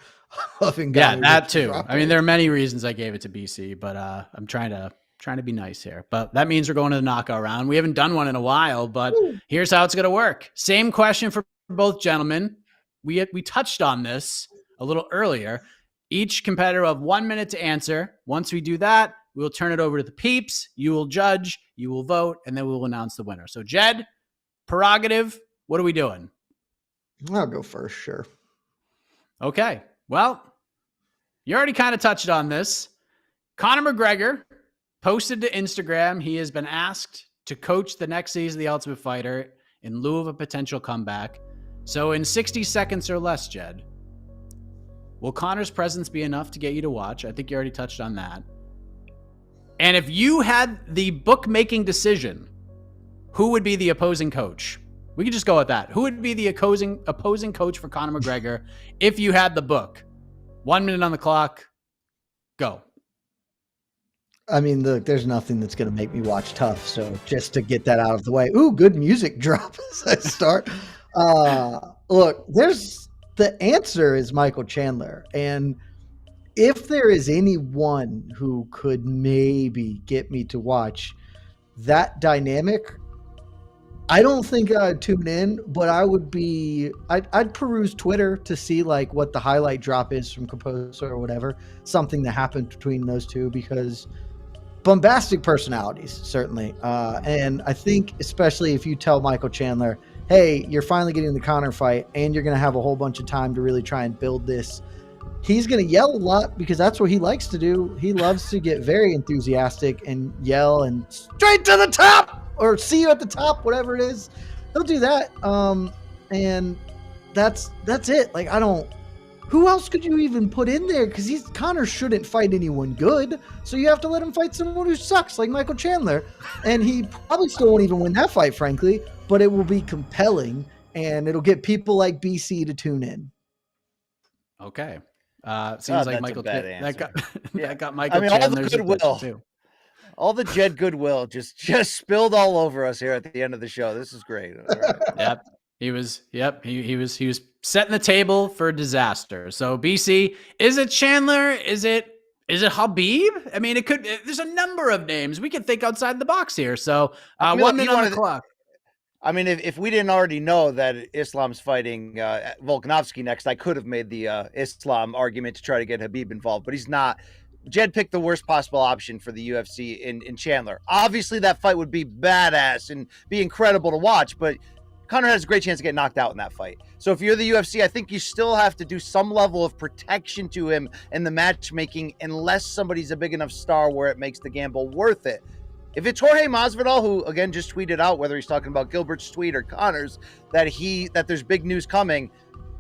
of Ngannou. Yeah, that too. I mean, there are many reasons I gave it to BC, but I'm trying to be nice here. But that means we're going to the knockout round. We haven't done one in a while, but here's how it's going to work. Same question for both gentlemen. We touched on this a little earlier. Each competitor will have 1 minute to answer. Once we do that, we'll turn it over to the peeps. You will judge, you will vote, and then we will announce the winner. So, Jed, prerogative, what are we doing? I'll go first, sure. Okay. Well, you already kind of touched on this. Conor McGregor posted to Instagram he has been asked to coach the next season of The Ultimate Fighter in lieu of a potential comeback. So in 60 seconds or less, Jed, will Conor's presence be enough to get you to watch? I think you already touched on that. And if you had the bookmaking decision, who would be the opposing coach? We could just go with that. Who would be the opposing coach for Conor McGregor if you had the book? 1 minute on the clock. Go. I mean, look, there's nothing that's going to make me watch Tough. So just to get that out of the way. Ooh, good music drop as I start. Look, the answer is Michael Chandler. And if there is anyone who could maybe get me to watch that dynamic, I don't think I'd tune in, but I'd peruse Twitter to see like what the highlight drop is from Composer or whatever, something that happened between those two, because bombastic personalities, certainly. And I think especially if you tell Michael Chandler, hey, you're finally getting the Conor fight and you're going to have a whole bunch of time to really try and build this He's going to yell a lot because that's what he likes to do. He loves to get very enthusiastic and yell and straight to the top or see you at the top, whatever it is. He'll do that. And that's it. Like, who else could you even put in there? Because Conor shouldn't fight anyone good. So you have to let him fight someone who sucks, like Michael Chandler. And he probably still won't even win that fight, frankly, but it will be compelling and it'll get people like BC to tune in. Okay. Seems like Michael that got Michael I mean, Chandler's all the goodwill too. All the Jed goodwill just spilled all over us here at the end of the show. This is great. All right. Yep. He was setting the table for disaster. So BC, is it Chandler? Is it Habib? I mean, there's a number of names. We can think outside the box here. So 1 minute on the clock. I mean, if we didn't already know that Islam's fighting Volkanovski next, I could have made the Islam argument to try to get Habib involved, but he's not. Jed picked the worst possible option for the UFC in Chandler. Obviously, that fight would be badass and be incredible to watch, but Conor has a great chance to get knocked out in that fight. So if you're the UFC, I think you still have to do some level of protection to him in the matchmaking unless somebody's a big enough star where it makes the gamble worth it. If it's Jorge Masvidal, who again just tweeted out, whether he's talking about Gilbert's tweet or Conor's, that there's big news coming,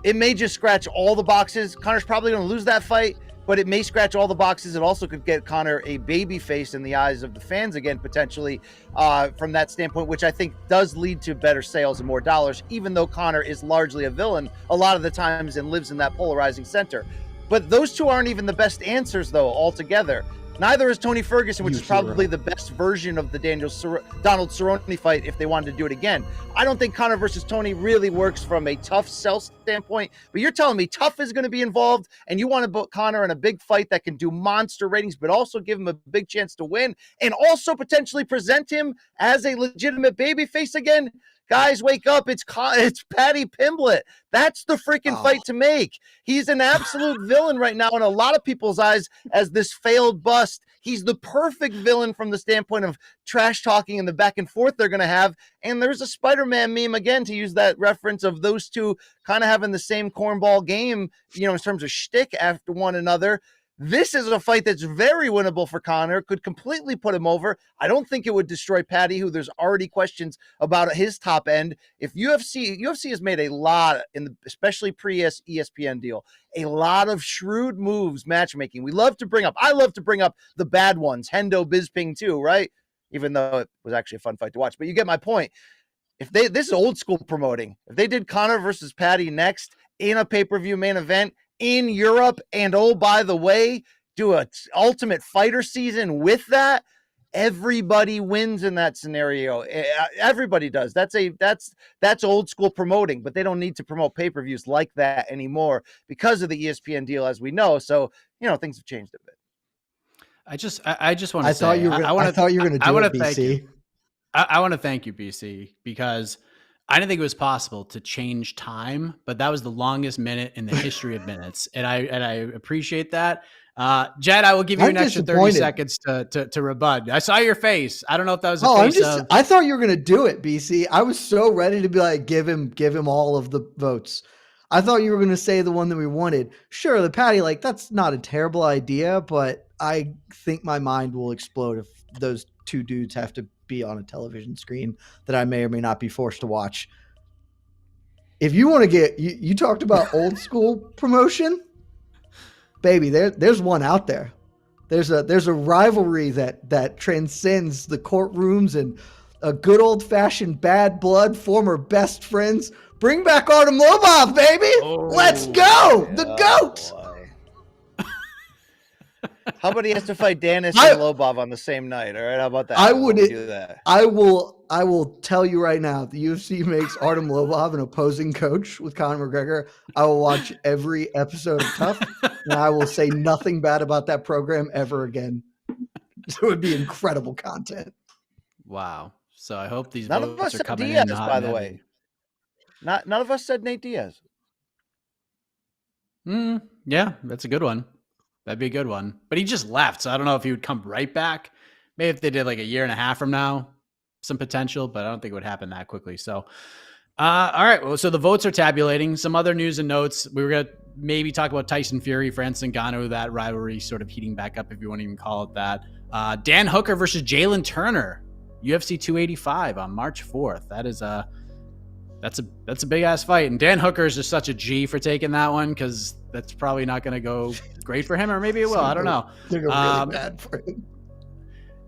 it may just scratch all the boxes. Conor's probably going to lose that fight, but it may scratch all the boxes. It also could get Conor a baby face in the eyes of the fans again, potentially, from that standpoint, which I think does lead to better sales and more dollars, even though Conor is largely a villain a lot of the times and lives in that polarizing center. But those two aren't even the best answers, though, altogether. Neither is Tony Ferguson, which is probably the best version of the Donald Cerrone fight if they wanted to do it again. I don't think Conor versus Tony really works from a tough sell standpoint, but you're telling me tough is going to be involved and you want to put Conor in a big fight that can do monster ratings, but also give him a big chance to win and also potentially present him as a legitimate babyface again? Guys, wake up. It's Paddy Pimblett. That's the freaking fight to make. He's an absolute villain right now in a lot of people's eyes as this failed bust. He's the perfect villain from the standpoint of trash talking and the back and forth they're going to have. And there's a Spider-Man meme, again, to use that reference of those two kind of having the same cornball game, in terms of shtick after one another. This is a fight that's very winnable for Conor, could completely put him over. I don't think it would destroy Paddy, who there's already questions about his top end. If UFC has made a lot, especially pre-ESPN deal, a lot of shrewd moves matchmaking. I love to bring up the bad ones, Hendo Bisping too, right? Even though it was actually a fun fight to watch, but you get my point. This is old school promoting. If they did Conor versus Paddy next in a pay-per-view main event, in Europe, and oh, by the way, do a Ultimate Fighter season with that, everybody wins in that scenario. Everybody does. That's old school promoting, but they don't need to promote pay-per-views like that anymore because of the ESPN deal, as we know. So, things have changed a bit. I just want to say, I thought you were going to do it, BC. I want to thank you, BC, because I didn't think it was possible to change time, but that was the longest minute in the history of minutes. And I appreciate that. Jed, I will give you an extra 30 seconds to rebut. I saw your face. I don't know if that was I thought you were going to do it, BC. I was so ready to be like, give him all of the votes. I thought you were going to say the one that we wanted. Sure, the Paddy, that's not a terrible idea, but I think my mind will explode if those two dudes have to be on a television screen that I may or may not be forced to watch. If you want to get, you talked about old school promotion, baby, there's one out there. There's a rivalry that transcends the courtrooms and a good old fashioned bad blood, former best friends. Bring back Artem Lobov, baby. Let's go. The GOAT. Boy. How about he has to fight Danis and Lobov on the same night? All right, how about that? I would do that. I will tell you right now, if the UFC makes Artem Lobov an opposing coach with Conor McGregor, I will watch every episode of Tough, and I will say nothing bad about that program ever again. It would be incredible content. Wow. So I hope these none of us are coming Diaz, in by the way. None of us said Nate Diaz. Yeah, that's a good one. That'd be a good one. But he just left, so I don't know if he would come right back. Maybe if they did like a year and a half from now, some potential, but I don't think it would happen that quickly. So, all right. Well, so the votes are tabulating. Some other news and notes. We were going to maybe talk about Tyson Fury, Francis Ngannou, that rivalry sort of heating back up, if you want to even call it that. Dan Hooker versus Jalen Turner, UFC 285 on March 4th. That's a big ass fight, and Dan Hooker is just such a G for taking that one, because that's probably not going to go great for him, or maybe it will. I don't know. They're really bad for him.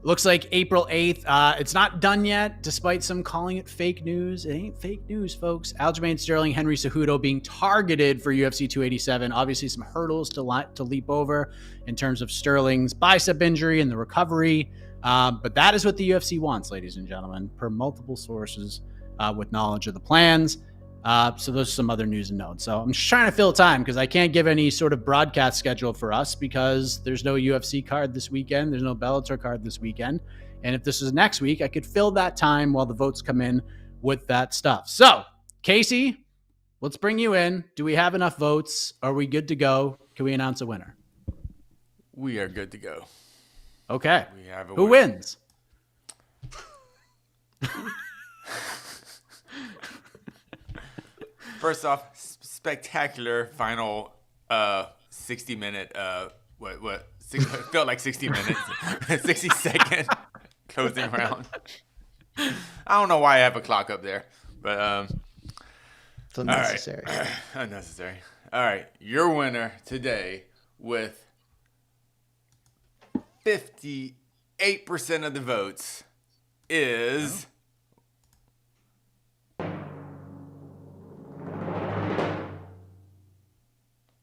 Looks like April 8th. It's not done yet, despite some calling it fake news. It ain't fake news, folks. Aljamain Sterling, Henry Cejudo being targeted for UFC 287. Obviously, some hurdles to leap over in terms of Sterling's bicep injury and the recovery. But that is what the UFC wants, ladies and gentlemen, per multiple sources with knowledge of the plans. So those are some other news and notes. So I'm just trying to fill time, because I can't give any sort of broadcast schedule for us, because there's no UFC card this weekend. There's no Bellator card this weekend. And if this is next week, I could fill that time while the votes come in with that stuff. So, Casey, let's bring you in. Do we have enough votes? Are we good to go? Can we announce a winner? We are good to go. Okay. We have a Who winner. wins? First off, spectacular final 60-minute, it felt like 60 minutes, 60-second closing round. I don't know why I have a clock up there, but It's unnecessary. All right. Unnecessary. All right, your winner today with 58% of the votes is...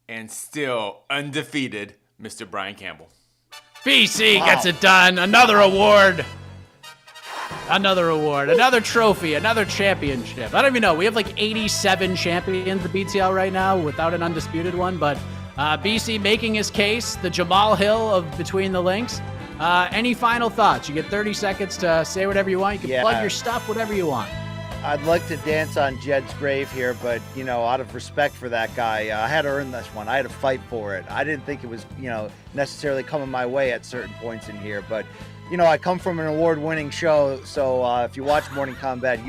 and still undefeated, Mr. Brian Campbell. BC gets it done. Another award. Another trophy, another championship. I don't even know. We have like 87 champions at BTL right now without an undisputed one. But BC making his case, the Jamahal Hill of Between the Links. Any final thoughts? You get 30 seconds to say whatever you want. You can plug your stuff, whatever you want. I'd like to dance on Jed's grave here, but, out of respect for that guy, I had to earn this one. I had to fight for it. I didn't think it was, necessarily coming my way at certain points in here. But, I come from an award-winning show, so if you watch Morning Combat,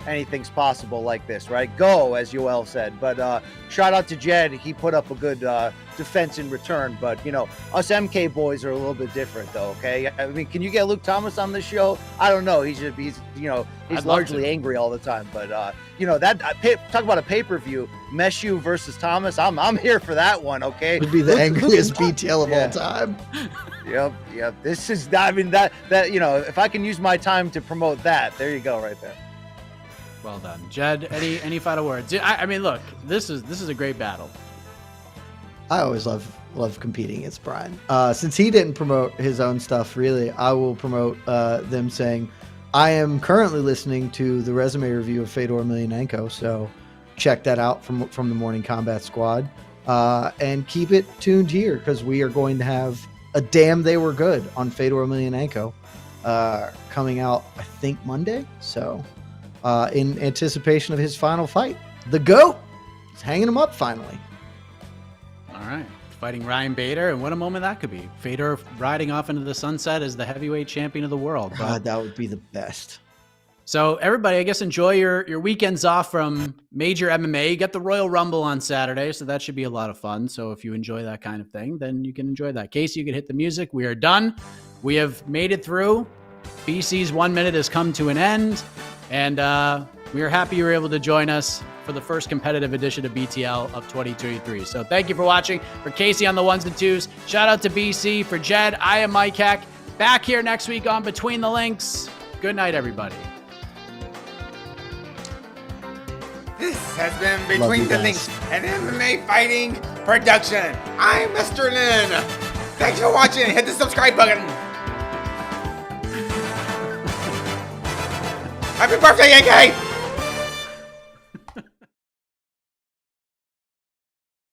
anything's possible like this, right? Go, as Yoel said. But shout out to Jed. He put up a good defense in return. But, us MK boys are a little bit different, though, okay? I mean, can you get Luke Thomas on this show? I don't know. He's largely angry all the time. But, talk about a pay-per-view, Meshu versus Thomas. I'm here for that one, okay? Would be the angriest BTL of all time. Yep. This is, if I can use my time to promote that, there you go right there. Well done. Jed, any final words? I mean, look, this is a great battle. I always love competing against Brian. Since he didn't promote his own stuff, really, I will promote them saying, I am currently listening to the resume review of Fedor Emelianenko, so check that out from the Morning Combat Squad. And keep it tuned here, because we are going to have a Damn They Were Good on Fedor Emelianenko coming out, I think, Monday. So in anticipation of his final fight, the GOAT is hanging him up finally. All right. Fighting Ryan Bader, and what a moment that could be. Fedor riding off into the sunset as the heavyweight champion of the world. God, that would be the best. So everybody, I guess, enjoy your weekends off from major MMA. You got the Royal Rumble on Saturday, so that should be a lot of fun. So if you enjoy that kind of thing, then you can enjoy that. Casey, you can hit the music. We are done. We have made it through. BC's 1 minute has come to an end, and we are happy you were able to join us for the first competitive edition of BTL of 2023. So thank you for watching. For Casey on the ones and twos, shout out to BC. For Jed, I am Mike Heck. Back here next week on Between the Links. Good night, everybody. This has been Between the Links, an MMA fighting production. I'm Mr. Lin. Thanks for watching. Hit the subscribe button. Happy birthday, Yankee!